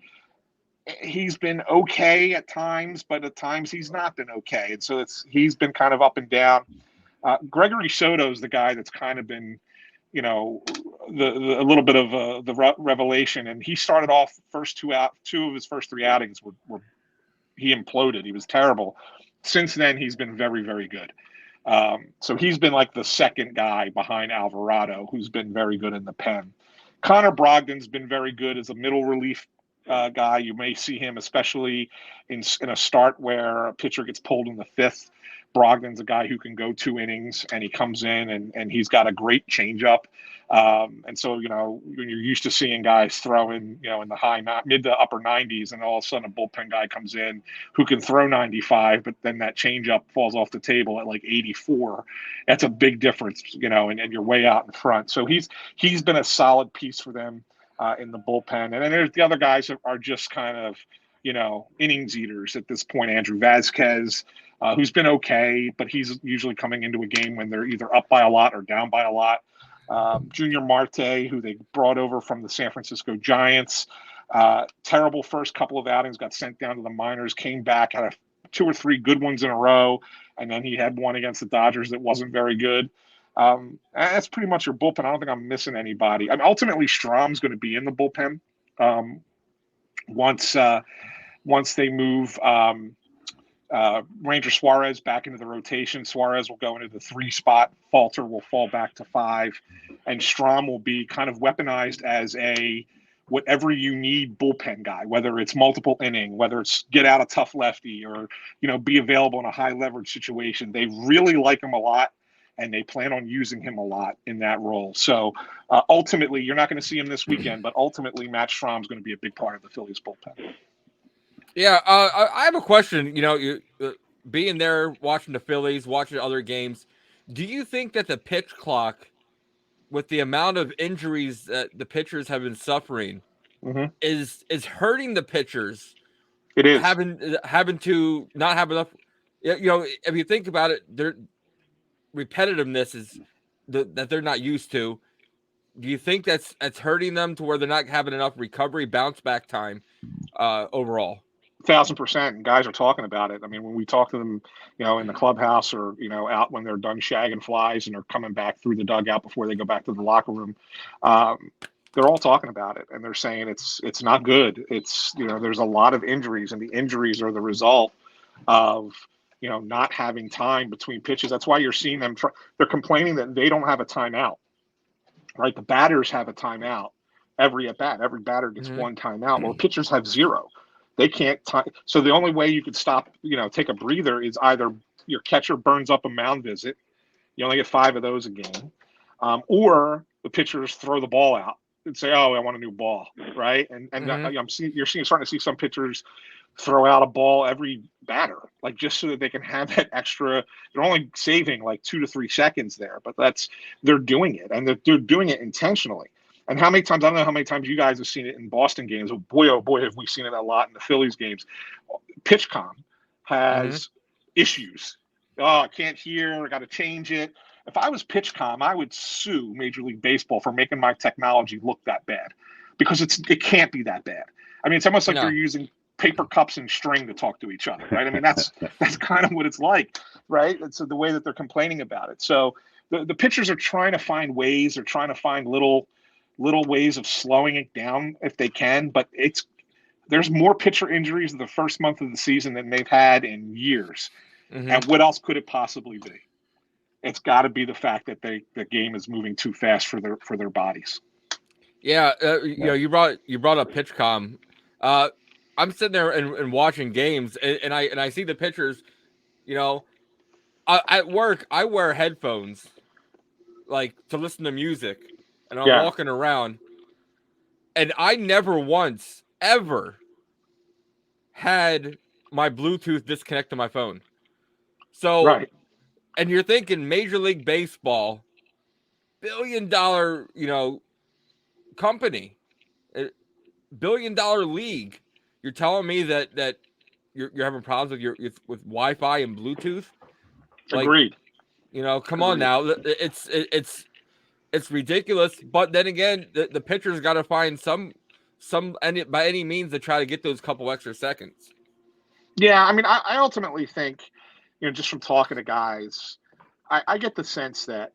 he's been okay at times, but at times he's not been okay. And so he's been kind of up and down. Gregory Soto is the guy that's kind of been, a little bit of the revelation. And he started off two of his first 3 outings were he imploded. He was terrible. Since then, he's been very, very good. So he's been like the second guy behind Alvarado, who's been very good in the pen. Connor Brogdon's been very good as a middle relief guy. You may see him, especially in a start where a pitcher gets pulled in the 5th. Brogdon's a guy who can go 2 innings, and he comes in and he's got a great changeup. And so, when you're used to seeing guys throwing, in the mid to upper 90s, and all of a sudden a bullpen guy comes in who can throw 95, but then that changeup falls off the table at like 84. That's a big difference, and you're way out in front. So he's been a solid piece for them in the bullpen. And then there's the other guys that are just kind of, innings eaters at this point. Andrew Vasquez, who's been okay, but he's usually coming into a game when they're either up by a lot or down by a lot. Junior Marte, who they brought over from the San Francisco Giants, terrible first couple of outings, got sent down to the minors, came back, had 2 or 3 good ones in a row, and then he had one against the Dodgers that wasn't very good. That's pretty much your bullpen. I don't think I'm missing anybody. Ultimately, Strom's going to be in the bullpen once they move Ranger Suarez back into the rotation. Suarez will go into the 3 spot. Falter will fall back to 5, and Strom will be kind of weaponized as a whatever you need bullpen guy, whether it's multiple inning, whether it's get out a tough lefty, or be available in a high leverage situation. They really like him a lot, and they plan on using him a lot in that role. So ultimately, you're not going to see him this weekend, but ultimately, Matt Strom's going to be a big part of the Phillies bullpen. Yeah, I have a question. You being there, watching the Phillies, watching other games, do you think that the pitch clock, with the amount of injuries that the pitchers have been suffering, is hurting the pitchers? It is having to not have enough. If you think about it, their repetitiveness is that they're not used to. Do you think that's hurting them to where they're not having enough recovery, bounce back time overall? 1,000%. And guys are talking about it. I mean, when we talk to them, in the clubhouse or, out when they're done shagging flies and they're coming back through the dugout before they go back to the locker room, they're all talking about it. And they're saying it's not good. It's, there's a lot of injuries, and the injuries are the result of, not having time between pitches. That's why you're seeing them. They're complaining that they don't have a timeout, right? The batters have a timeout every at bat. Every batter gets 1 timeout. Well, pitchers have 0. They can't so the only way you could stop, take a breather is either your catcher burns up a mound visit. You only get 5 of those a game. Or the pitchers throw the ball out and say, "Oh, I want a new ball," right? And you're starting to see some pitchers throw out a ball every batter, like just so that they can have that extra. They're only saving like 2 to 3 seconds there, but they're doing it, and they're doing it intentionally. And how many times, I don't know how many times you guys have seen it in Boston games. Oh boy, have we seen it a lot in the Phillies games. PitchCom has issues. Oh, I can't hear. I got to change it. If I was PitchCom, I would sue Major League Baseball for making my technology look that bad, because it can't be that bad. I mean, it's almost like they're using paper cups and string to talk to each other, right? I mean, that's kind of what it's like, right? And so the way that they're complaining about it. So the pitchers are trying to find ways, or trying to find little ways of slowing it down if they can, but there's more pitcher injuries in the first month of the season than they've had in years. Mm-hmm. And what else could it possibly be? It's got to be the fact that the game is moving too fast for their bodies. Yeah, you brought up PitchCom. I'm sitting there and watching games, and I see the pitchers. At work I wear headphones, like, to listen to music, and I'm walking around, and I never once ever had my Bluetooth disconnect to my phone. So, right. And you're thinking Major League Baseball, $1 billion, company, $1 billion league. You're telling me that you're having problems with Wi-Fi and Bluetooth? Agreed. Come on now. It's ridiculous. But then again, the pitcher's got to find by any means to try to get those couple extra seconds. Yeah, I mean, I ultimately think, just from talking to guys, I get the sense that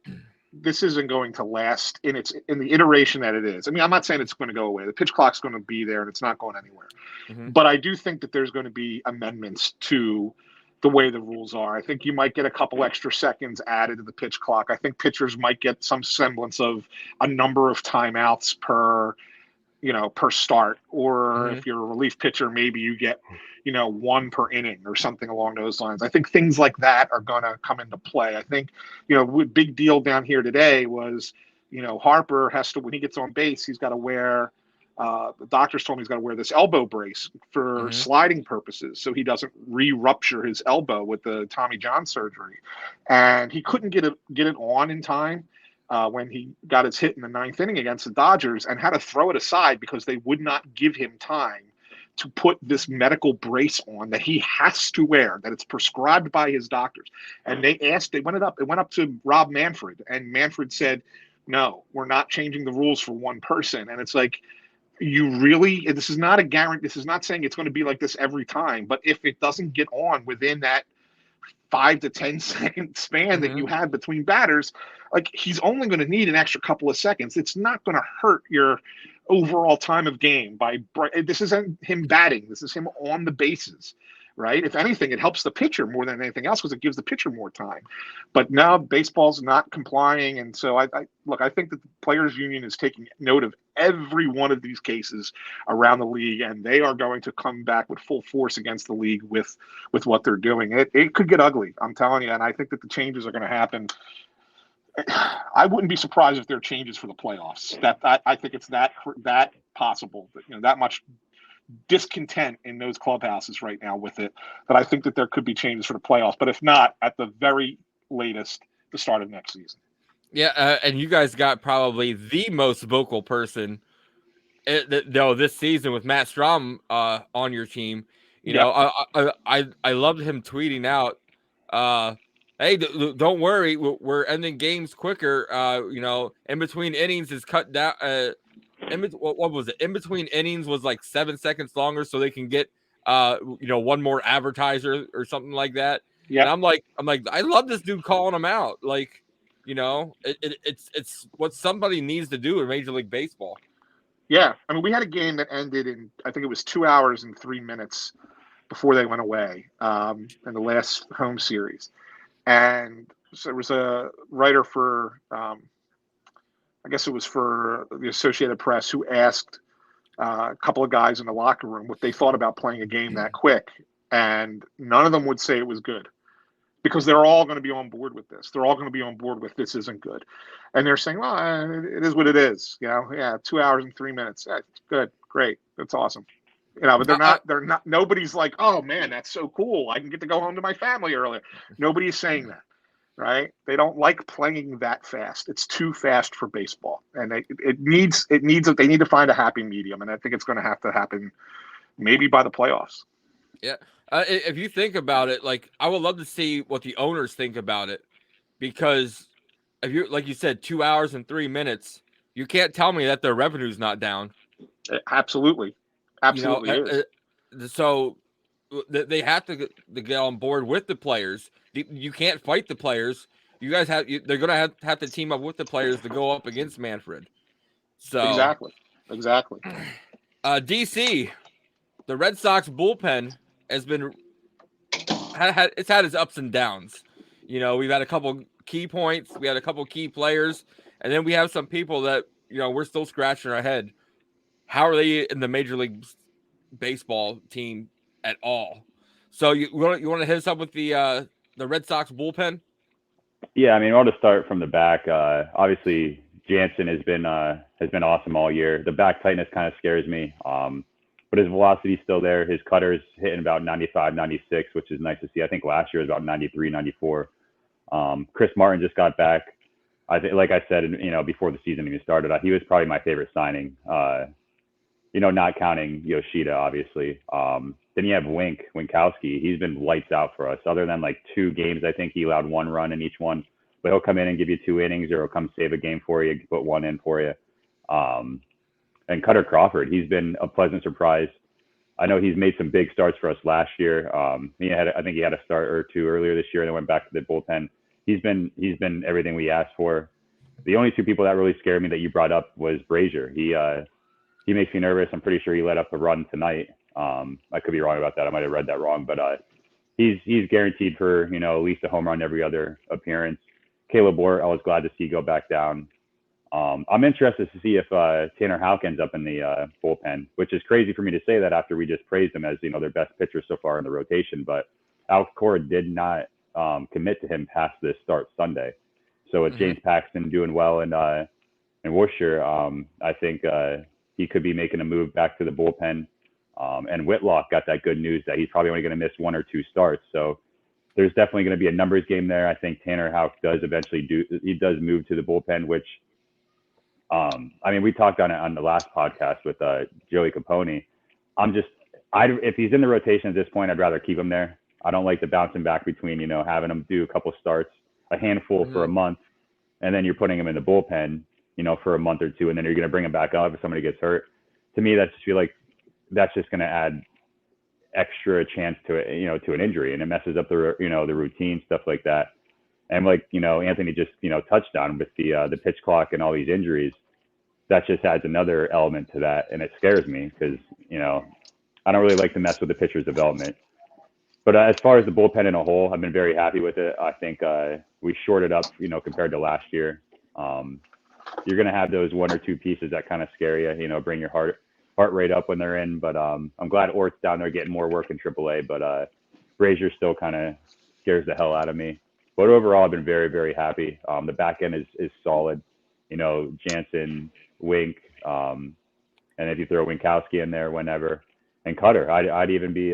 this isn't going to last in the iteration that it is. I mean, I'm not saying it's going to go away. The pitch clock's going to be there and it's not going anywhere. Mm-hmm. But I do think that there's going to be amendments to the way the rules are. I think you might get a couple extra seconds added to the pitch clock. I think pitchers might get some semblance of a number of timeouts per start, or if you're a relief pitcher, maybe you get, one per inning or something along those lines. I think things like that are going to come into play. I think, big deal down here today was, Harper has to, when he gets on base, he's got to wear, the doctors told him he's got to wear this elbow brace for sliding purposes, so he doesn't re-rupture his elbow with the Tommy John surgery. And he couldn't get it on in time when he got his hit in the 9th inning against the Dodgers, and had to throw it aside because they would not give him time to put this medical brace on that he has to wear, that it's prescribed by his doctors. And it went up to Rob Manfred, and Manfred said, no, we're not changing the rules for one person. And it's like, this is not a guarantee. This is not saying it's going to be like this every time, but if it doesn't get on within that 5 to 10 second span that you have between batters, like, he's only going to need an extra couple of seconds. It's not going to hurt your overall time of game this isn't him batting. This is him on the bases, right? If anything, it helps the pitcher more than anything else because it gives the pitcher more time. But now baseball's not complying. And so I think that the Players Union is taking note of every one of these cases around the league, and they are going to come back with full force against the league with what they're doing. It could get ugly, I'm telling you. And I think that the changes are going to happen. I wouldn't be surprised if there are changes for the playoffs. I think it's that possible, that much discontent in those clubhouses right now with it, that I think that there could be changes for the playoffs. But if not, at the very latest, the start of next season. Yeah, and you guys got probably the most vocal person this season with Matt Strom on your team. I loved him tweeting out, hey, don't worry, we're ending games quicker. In between innings is cut down. What was it? In between innings was like 7 seconds longer, so they can get one more advertiser or something like that. Yeah, and I'm like, I love this dude calling him out. Like, it's what somebody needs to do in Major League Baseball. Yeah, I mean, we had a game that ended in, I think it was 2 hours and 3 minutes before they went away in the last home series. And so there was a writer for, I guess it was for the Associated Press, who asked a couple of guys in the locker room what they thought about playing a game that quick. And none of them would say it was good, because they're all going to be on board with this. They're all going to be on board with this isn't good. And they're saying, well, it is what it is. 2 hours and 3 minutes. That's good. Great. That's awesome. But they're not, nobody's like, oh man, that's so cool. I can get to go home to my family earlier. Nobody's saying that, right? They don't like playing that fast. It's too fast for baseball. And they need to find a happy medium. And I think it's going to have to happen maybe by the playoffs. Yeah. If you think about it, like, I would love to see what the owners think about it, because if you, like you said, 2 hours and 3 minutes, you can't tell me that their revenue's not down. Absolutely. Absolutely. So they have to get on board with the players. You can't fight the players. you guys they're going to have to team up with the players to go up against Manfred. So Exactly. DC, the Red Sox bullpen has been it's had its ups and downs. We've had a couple key points, we had a couple key players, and then we have some people that we're still scratching our head. How are they in the Major League Baseball team at all? So you want to hit us up with the Red Sox bullpen? Yeah, I mean, I'll just start from the back. Obviously, Jansen has been awesome all year. The back tightness kind of scares me, but his velocity's still there. His cutter's hitting about 95, 96, which is nice to see. I think last year was about 93, 94. Chris Martin just got back. I think, like I said, before the season even started, he was probably my favorite signing. Not counting Yoshida, obviously. Then you have Winkowski. He's been lights out for us. Other than like 2 games, I think he allowed 1 run in each one. But he'll come in and give you 2 innings, or he'll come save a game for you, put 1 in for you. And Cutter Crawford, he's been a pleasant surprise. I know he's made some big starts for us last year. I think he had a start or 2 earlier this year, and then went back to the bullpen. He's been everything we asked for. The only 2 people that really scared me that you brought up was Brazier. He makes me nervous. I'm pretty sure he let up a run tonight. I could be wrong about that. I might have read that wrong, but he's guaranteed for at least a home run every other appearance. Caleb Ward, I was glad to see go back down. I'm interested to see if Tanner Houck ends up in the bullpen, which is crazy for me to say that after we just praised him as their best pitcher so far in the rotation. But Alex Cora did not commit to him past this start Sunday. So with James Paxton doing well in Worcester, I think he could be making a move back to the bullpen. And Whitlock got that good news that he's probably only going to miss 1 or 2 starts. So there's definitely going to be a numbers game there. I think Tanner Houck does eventually move to the bullpen, which, we talked on it on the last podcast with Joey Capone. If he's in the rotation at this point, I'd rather keep him there. I don't like the bouncing back between, having him do a couple starts, a handful for a month, and then you're putting him in the bullpen, for a month or 2, and then you're going to bring him back up if somebody gets hurt. To me, that's just going to add extra chance to it, to an injury, and it messes up the routine, stuff like that. And like, Anthony just, touched on with the pitch clock and all these injuries, that just adds another element to that. And it scares me because, I don't really like to mess with the pitcher's development. But as far as the bullpen in a whole, I've been very happy with it. I think we shorted up, compared to last year. You're going to have those 1 or 2 pieces that kind of scare you, bring your heart rate up when they're in. But I'm glad Ort's down there getting more work in AAA. But Brazier still kind of scares the hell out of me. But overall, I've been very, very happy. The back end is solid. Jansen, Wink, and if you throw Winkowski in there whenever, and Cutter, I'd even be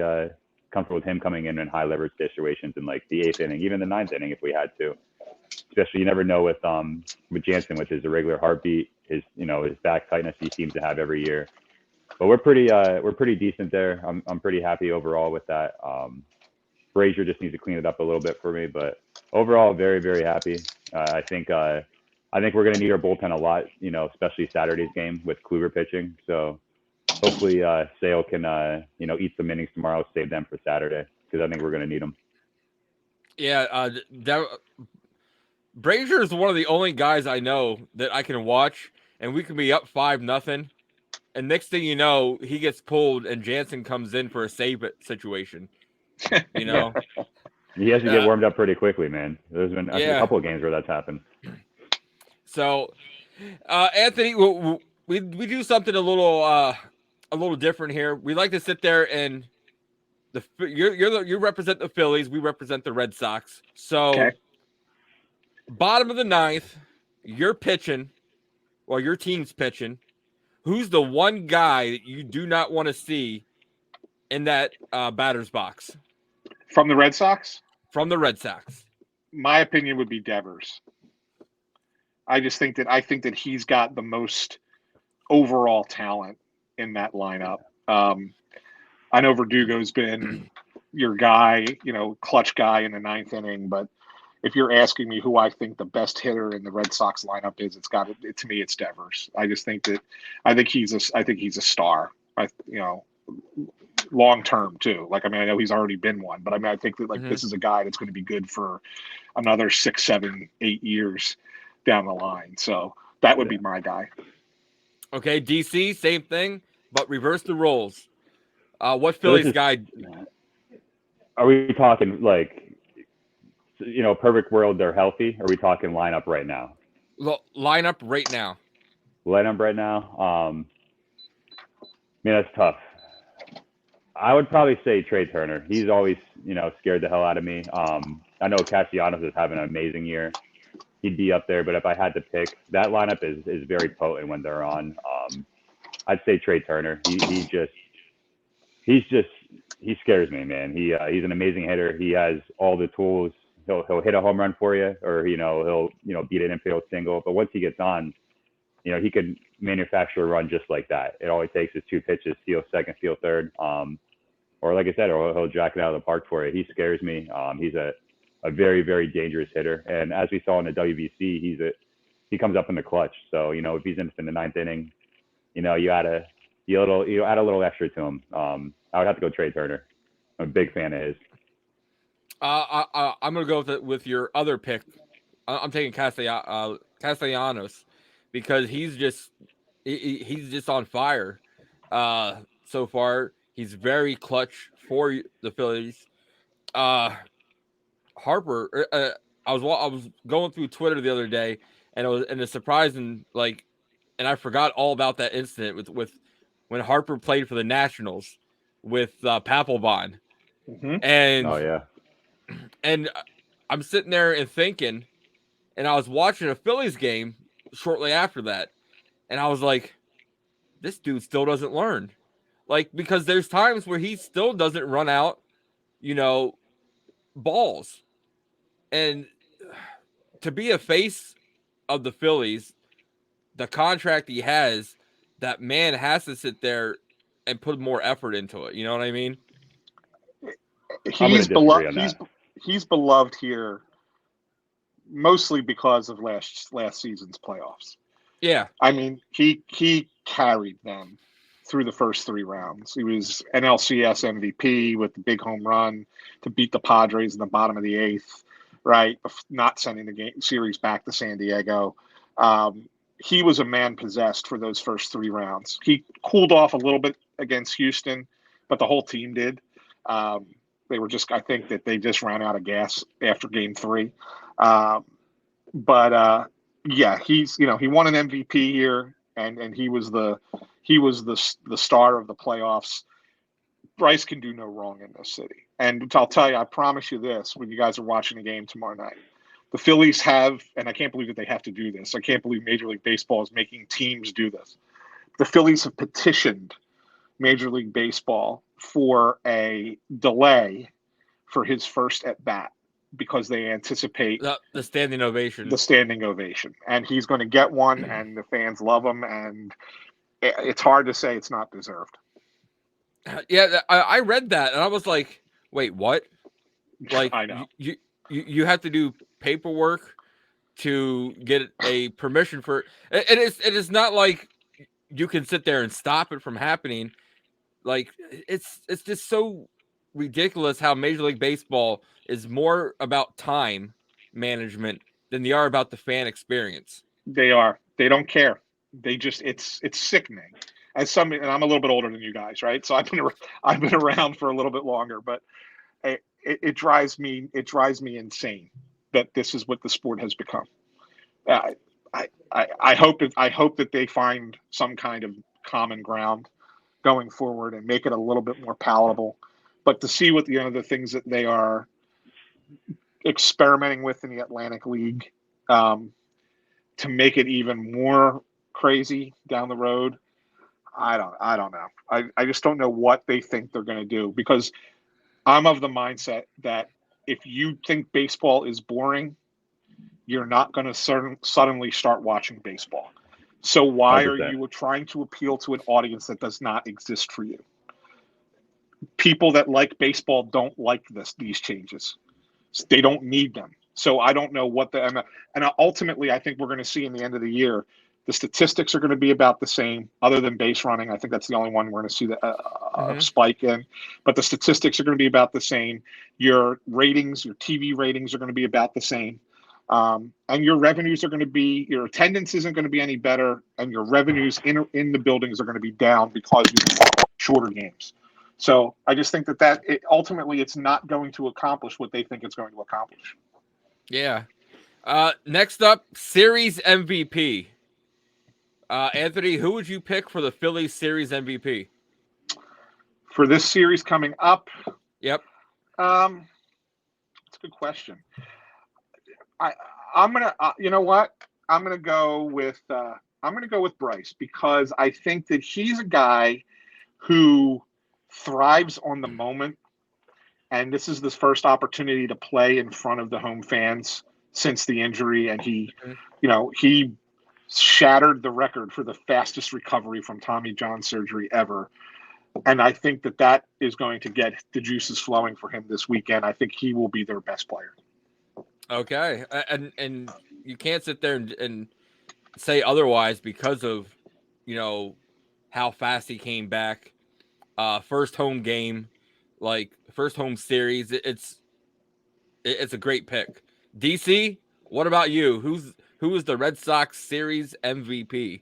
comfortable with him coming in high leverage situations in like the 8th inning, even the 9th inning if we had to. Especially, you never know with Jansen with his irregular heartbeat, his back tightness he seems to have every year. But we're pretty decent there. I'm pretty happy overall with that. Brazier just needs to clean it up a little bit for me, but overall, very, very happy. I think we're going to need our bullpen a lot, especially Saturday's game with Kluber pitching. So hopefully Sale can, eat some innings tomorrow, save them for Saturday, because I think we're going to need them. Yeah, Brazier is one of the only guys I know that I can watch, and we can be up 5-0, and next thing you know, he gets pulled, and Jansen comes in for a save it situation. He has to get warmed up pretty quickly, man. There's been a couple of games where that's happened. So, Anthony, we do something a little different here. We like to sit there and you represent the Phillies, we represent the Red Sox. So, bottom of the 9th, you're pitching, or your team's pitching. Who's the one guy that you do not want to see in that batter's box? From the Red Sox? From the Red Sox. My opinion would be Devers. I think that he's got the most overall talent in that lineup. I know Verdugo's been your guy, clutch guy in the 9th inning, but if you're asking me who I think the best hitter in the Red Sox lineup is, to me it's Devers. I think he's a star. long term too. Like, I mean, I know he's already been one, but I mean, I think that like Mhm. this is a guy that's going to be good for another 6, 7, 8 years down the line. So that would be my guy. Okay, DC, same thing, but reverse the roles. What So Phillies guy? are we talking like, perfect world, they're healthy? Are we talking lineup right now? Lineup right now. Lineup right now? Man, that's tough. I would probably say Trey Turner. He's always, scared the hell out of me. I know Castellanos is having an amazing year. He'd be up there, but if I had to pick, that lineup is very potent when they're on. I'd say Trey Turner. He scares me, man. He's an amazing hitter. He has all the tools. He'll hit a home run for you, or he'll beat an infield single. But once he gets on, he could manufacture a run just like that. It all it takes is 2 pitches, steal second, steal third. Or like I said, he'll jack it out of the park for you. He scares me. He's a very, very dangerous hitter. And as we saw in the WBC, he comes up in the clutch. So, if he's in the 9th inning, you add a little extra to him. I would have to go Trey Turner. I'm a big fan of his. I'm gonna go with your other pick. I'm taking Castellanos because he's just on fire so far. He's very clutch for the Phillies. Harper, I was going through Twitter the other day, and it's surprising, like, and I forgot all about that incident with when Harper played for the Nationals with Papelbon, and Oh yeah. and I'm sitting there and thinking, and I was watching a Phillies game shortly after that, and I was like, this dude still doesn't learn. Like, because there's times where he still doesn't run out, balls. And to be a face of the Phillies, the contract he has, that man has to sit there and put more effort into it. You know what I mean? He's beloved. He's beloved here mostly because of last season's playoffs. Yeah. I mean, he carried them through the first 3 rounds. He was NLCS MVP with the big home run to beat the Padres in the bottom of the 8th, right? Not sending the series back to San Diego. He was a man possessed for those first 3 rounds. He cooled off a little bit against Houston, but the whole team did. They were just, I think that they just ran out of gas after game 3. Yeah, he's, he won an MVP here, and he was the star of the playoffs. Bryce can do no wrong in this city. And I'll tell you, I promise you this, when you guys are watching the game tomorrow night, the Phillies have, and I can't believe that they have to do this. I can't believe Major League Baseball is making teams do this. The Phillies have petitioned Major League Baseball for a delay for his first at bat because they anticipate the standing ovation. And he's going to get one, and the fans love him, and it's hard to say it's not deserved. Yeah, I read that, and I was like, wait, what? Like, I know. You have to do paperwork to get a permission for it. It is not like you can sit there and stop it from happening. Like, it's just so ridiculous how Major League Baseball is more about time management than they are about the fan experience. They are. They don't care. They just, it's sickening. And I'm a little bit older than you guys, right? So I've been around for a little bit longer, but it drives me insane that this is what the sport has become. I hope that they find some kind of common ground going forward and make it a little bit more palatable. But to see what the things that they are experimenting with in the Atlantic League, to make it even more crazy down the road, I don't know. I just don't know what they think they're going to do, because I'm of the mindset that if you think baseball is boring, you're not going to suddenly start watching baseball. So why 100%. Are you trying to appeal to an audience that does not exist for you? People that like baseball don't like these changes. They don't need them. So I don't know what and ultimately I think we're going to see in the end of the year, The statistics are going to be about the same, other than base running. I think that's the only one we're going to see a spike in. But the statistics are going to be about the same. Your ratings, your TV ratings are going to be about the same. And your revenues are going to be, your attendance isn't going to be any better, and your revenues in the buildings are going to be down because you have shorter games. So I just think that ultimately it's not going to accomplish what they think it's going to accomplish. Yeah. Next up, Series MVP. Anthony, who would you pick for the Phillies Series MVP? For this series coming up? Yep. That's a good question. I'm gonna, you know what? I'm gonna go with Bryce, because I think that he's a guy who thrives on the moment, and this is the first opportunity to play in front of the home fans since the injury, and he shattered the record for the fastest recovery from Tommy John surgery ever. And I think that is going to get the juices flowing for him this weekend. I think he will be their best player. Okay. And you can't sit there and say otherwise because of, how fast he came back. First home game, first home series. It's a great pick. DC, what about you? Who is the Red Sox Series MVP?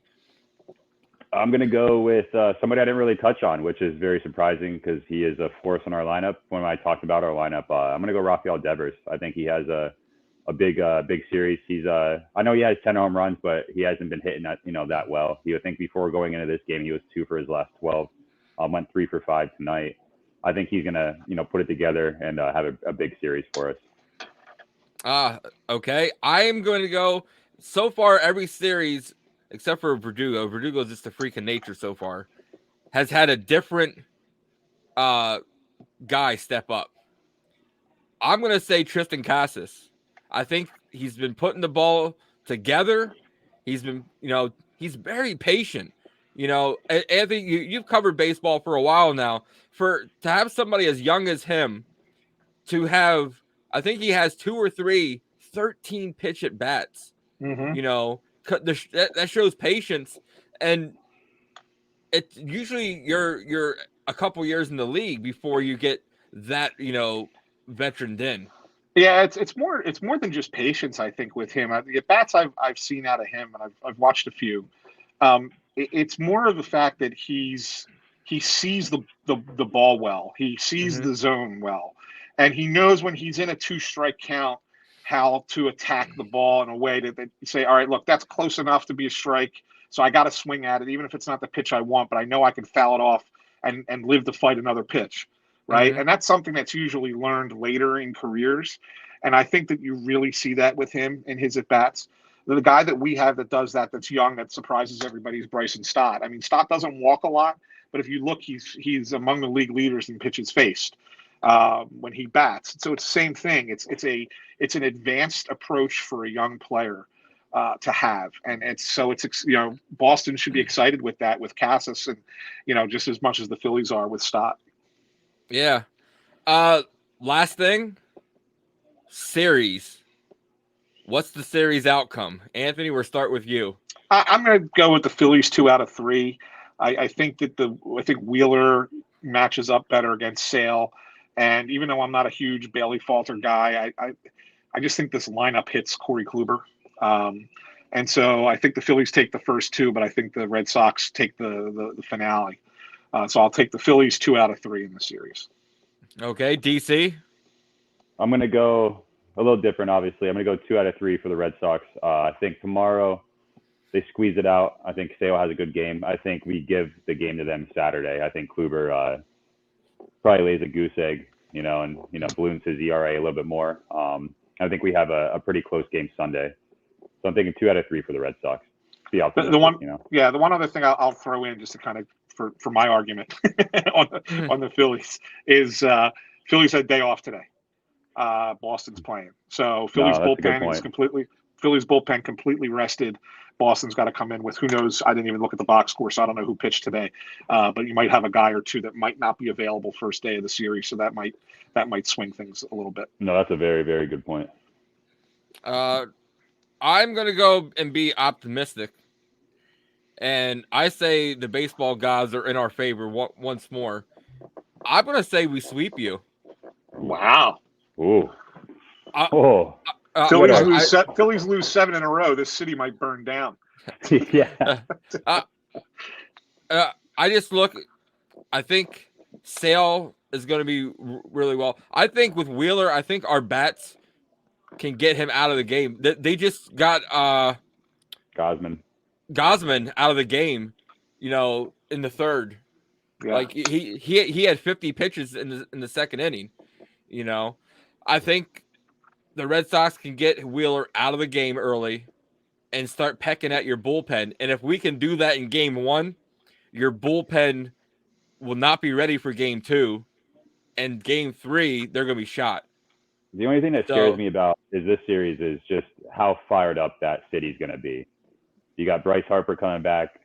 I'm going to go with somebody I didn't really touch on, which is very surprising because he is a force in our lineup. When I talked about our lineup, I'm going to go Rafael Devers. I think he has a big series. He's I know he has 10 home runs, but he hasn't been hitting that well. I think before going into this game, he was 2 for his last 12. Went 3 for 5 tonight. I think he's going to put it together and have a big series for us. Okay. I am going to go, so far every series except for Verdugo. Verdugo is just a freak of nature so far. Has had a different guy step up. I'm going to say Tristan Casas. I think he's been putting the ball together. He's been, he's very patient. Anthony, you've covered baseball for a while now. To have somebody as young as him to have, I think he has 2 or 3 13 pitch at bats. Mm-hmm. That shows patience, and it's usually you're a couple years in the league before you get that veteran in. Yeah, it's more than just patience. I think with him, the bats I've seen out of him, and I've watched a few. It's more of the fact that he sees the ball well, he sees the zone well, and he knows when he's in a 2-strike count how to attack the ball in a way that they say, all right, look, that's close enough to be a strike, so I got to swing at it, even if it's not the pitch I want, but I know I can foul it off and live to fight another pitch, right? And that's something that's usually learned later in careers, and I think that you really see that with him in his at-bats. The guy that we have that does that's young, that surprises everybody is Bryson Stott. I mean, Stott doesn't walk a lot, but if you look, he's among the league leaders in pitches faced when he bats. So it's the same thing. It's an advanced approach for a young player to have, and it's Boston should be excited with that, with Casas, and just as much as the Phillies are with Stott. Yeah. Last thing, series. What's the series outcome? Anthony, we'll start with you. I'm going to go with the Phillies 2 out of 3. I think Wheeler matches up better against Sale. And even though I'm not a huge Bailey Falter guy, I just think this lineup hits Corey Kluber. And so I think the Phillies take the first 2, but I think the Red Sox take the finale. So I'll take the Phillies 2 out of 3 in the series. Okay, DC? I'm going to go a little different, obviously. I'm going to go 2 out of 3 for the Red Sox. I think tomorrow they squeeze it out. I think Sale has a good game. I think we give the game to them Saturday. I think Kluber probably lays a goose egg, and, balloons his ERA a little bit more. I think we have a pretty close game Sunday. So I'm thinking 2 out of 3 for the Red Sox. The one other thing I'll throw in just to kind of for my argument on the Phillies is Phillies had day off today. Boston's playing, so Phillies bullpen completely rested. Boston's got to come in with, who knows? I didn't even look at the box score, so I don't know who pitched today. But you might have a guy or two that might not be available first day of the series, so that might swing things a little bit. No, that's a very, very good point. I'm gonna go and be optimistic. and I say the baseball gods are in our favor once more. I'm gonna say we sweep you. Wow. Ooh. Uh, Phillies lose 7 in a row. This city might burn down. Yeah. I just look. I think Sale is going to be really well. I think with Wheeler, I think our bats can get him out of the game. They just got Gosman out of the game, in the third. Yeah. Like he had 50 pitches in the second inning. I think the Red Sox can get Wheeler out of the game early and start pecking at your bullpen. And if we can do that in game 1, your bullpen will not be ready for game 2, and game 3 they're going to be shot. The only thing that scares me about this series is just how fired up that city's going to be. You got Bryce Harper coming back.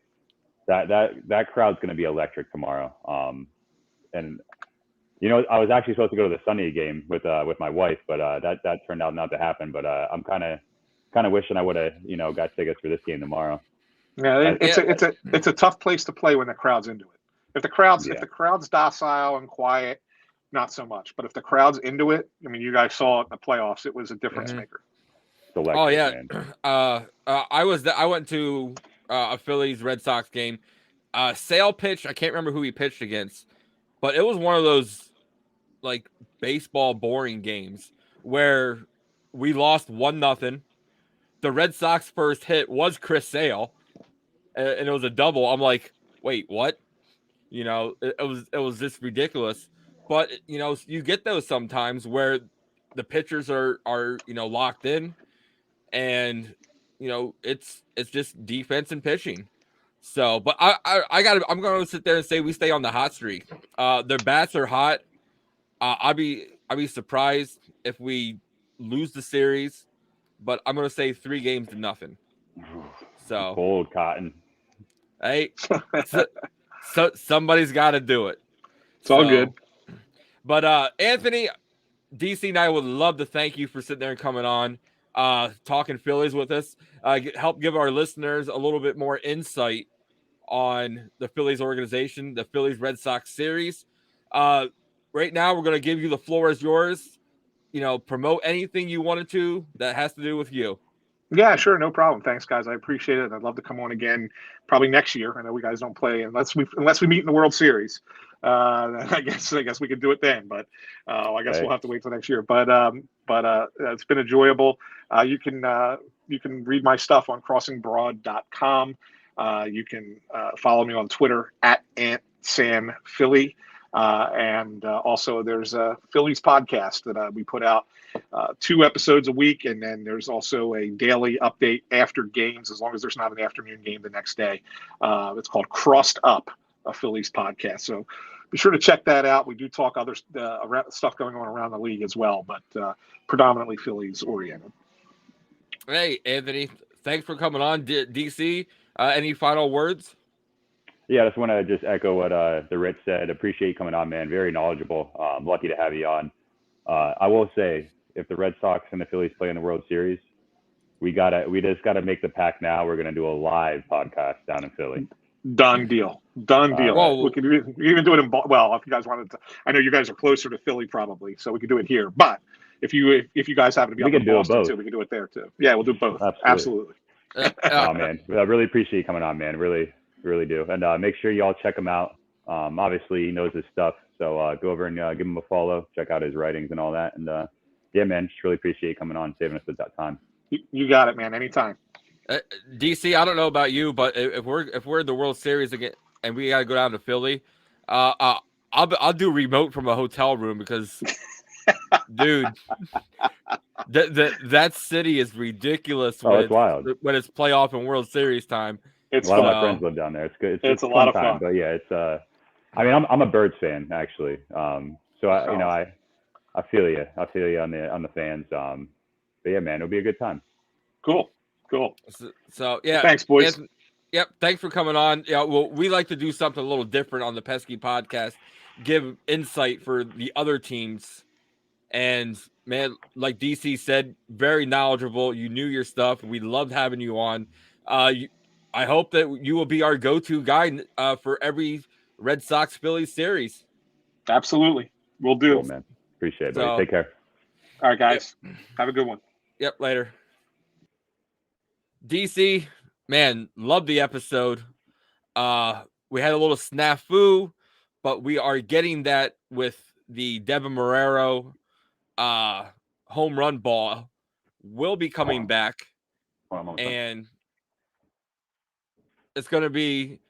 That crowd's going to be electric tomorrow. And I was actually supposed to go to the Sunday game with my wife, but that turned out not to happen. But I'm kind of wishing I would have got tickets for this game tomorrow. Yeah, it's a tough place to play when the crowd's into it. If the crowd's docile and quiet, not so much. But if the crowd's into it, I mean, you guys saw it in the playoffs; it was a difference maker. Oh yeah, I went to a Phillies Red Sox game. Sale pitched. I can't remember who he pitched against, but it was one of those like baseball boring games where we lost 1-0. The Red Sox first hit was Chris Sale, and it was a double. I'm like, wait, what? It was just ridiculous. But you get those sometimes where the pitchers are locked in, and it's just defense and pitching. So, but I'm going to sit there and say we stay on the hot streak. Their bats are hot. I'd be surprised if we lose the series, but I'm going to say 3-0. So cold Cotton. Hey, so somebody's got to do it. It's all good. But Anthony, DC, and I would love to thank you for sitting there and coming on, talking Phillies with us. Help give our listeners a little bit more insight on the Phillies organization, the Phillies Red Sox series. Right now, we're going to give you the floor is yours. Promote anything you wanted to that has to do with you. Yeah, sure, no problem. Thanks, guys. I appreciate it. I'd love to come on again, probably next year. I know we guys don't play unless we meet in the World Series. I guess we could do it then, but I guess we'll have to wait till next year. But it's been enjoyable. You can read my stuff on crossingbroad.com. You can follow me on Twitter at @AntSamPhilly. And also there's a Phillies podcast that we put out 2 episodes a week. And then there's also a daily update after games, as long as there's not an afternoon game the next day. It's called Crossed Up, a Phillies podcast. So be sure to check that out. We do talk other stuff going on around the league as well, but predominantly Phillies oriented. Hey, Anthony, thanks for coming on. DC, any final words? Yeah, I just want to just echo what the Ritt said. Appreciate you coming on, man. Very knowledgeable. I'm lucky to have you on. I will say, if the Red Sox and the Phillies play in the World Series, we just gotta make the pact now. We're gonna do a live podcast down in Philly. Done deal. Whoa. We could even do it in if you guys wanted to. I know you guys are closer to Philly probably, so we could do it here. But if you guys happen to be up in Boston too, we can do it there too. Yeah, we'll do both. Absolutely. Oh man, I really appreciate you coming on, man. Really do. And make sure you all check him out. Obviously, he knows his stuff, so go over and give him a follow. Check out his writings and all that. And yeah, man, just really appreciate you coming on, saving us at that time. You got it, man. Anytime. DC, I don't know about you, but if we're in the World Series again and we got to go down to Philly, I'll do remote from a hotel room because, dude, that city is ridiculous. It's wild when it's playoff and World Series time. It's a lot of my friends live down there. It's good. It's a lot of fun. But yeah, it's I mean, I'm a Birds fan actually. So I feel you. I feel you on the fans. But yeah, man, it'll be a good time. Cool. So yeah. Thanks, boys. Yep. Thanks for coming on. Yeah. Well, we like to do something a little different on the Pesky Podcast, give insight for the other teams. And man, like DC said, very knowledgeable. You knew your stuff. We loved having you on. I hope that you will be our go-to guy for every Red Sox Phillies series. Absolutely. We'll do. Cool, man. Appreciate it, buddy. So- Take care. All right, guys. Have a good one. Yep, later. DC, man, love the episode. We had a little snafu, but we are getting that with the Devin Marrero home run ball will be coming back, and it's going to be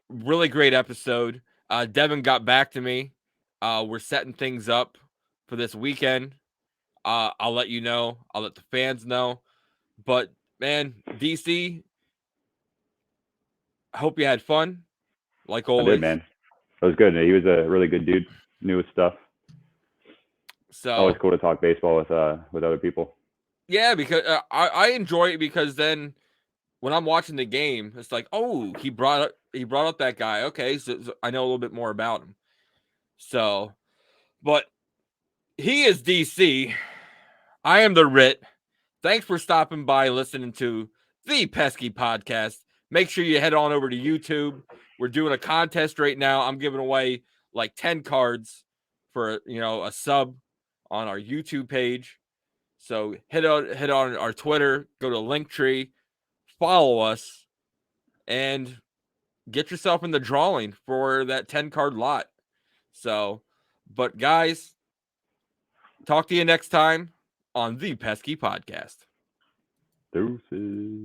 really great episode. Devin got back to me. We're setting things up for this weekend. I'll let you know. I'll let the fans know. But man, DC, I hope you had fun. Like always. I did, man. It was good. He was a really good dude. Knew his stuff. So Always cool to talk baseball with other people. Yeah, because I enjoy it because then when I'm watching the game, it's like, oh, he brought up that guy. Okay, so I know a little bit more about him. So, but he is DC. I am the Ritt. Thanks for stopping by, listening to the Pesky Podcast. Make sure you head on over to YouTube. We're doing a contest right now. I'm giving away like 10 cards for a sub on our YouTube page. So hit on our Twitter, go to Linktree, follow us, and get yourself in the drawing for that 10 card lot. So, but guys, talk to you next time on the Pesky Podcast. Deuces.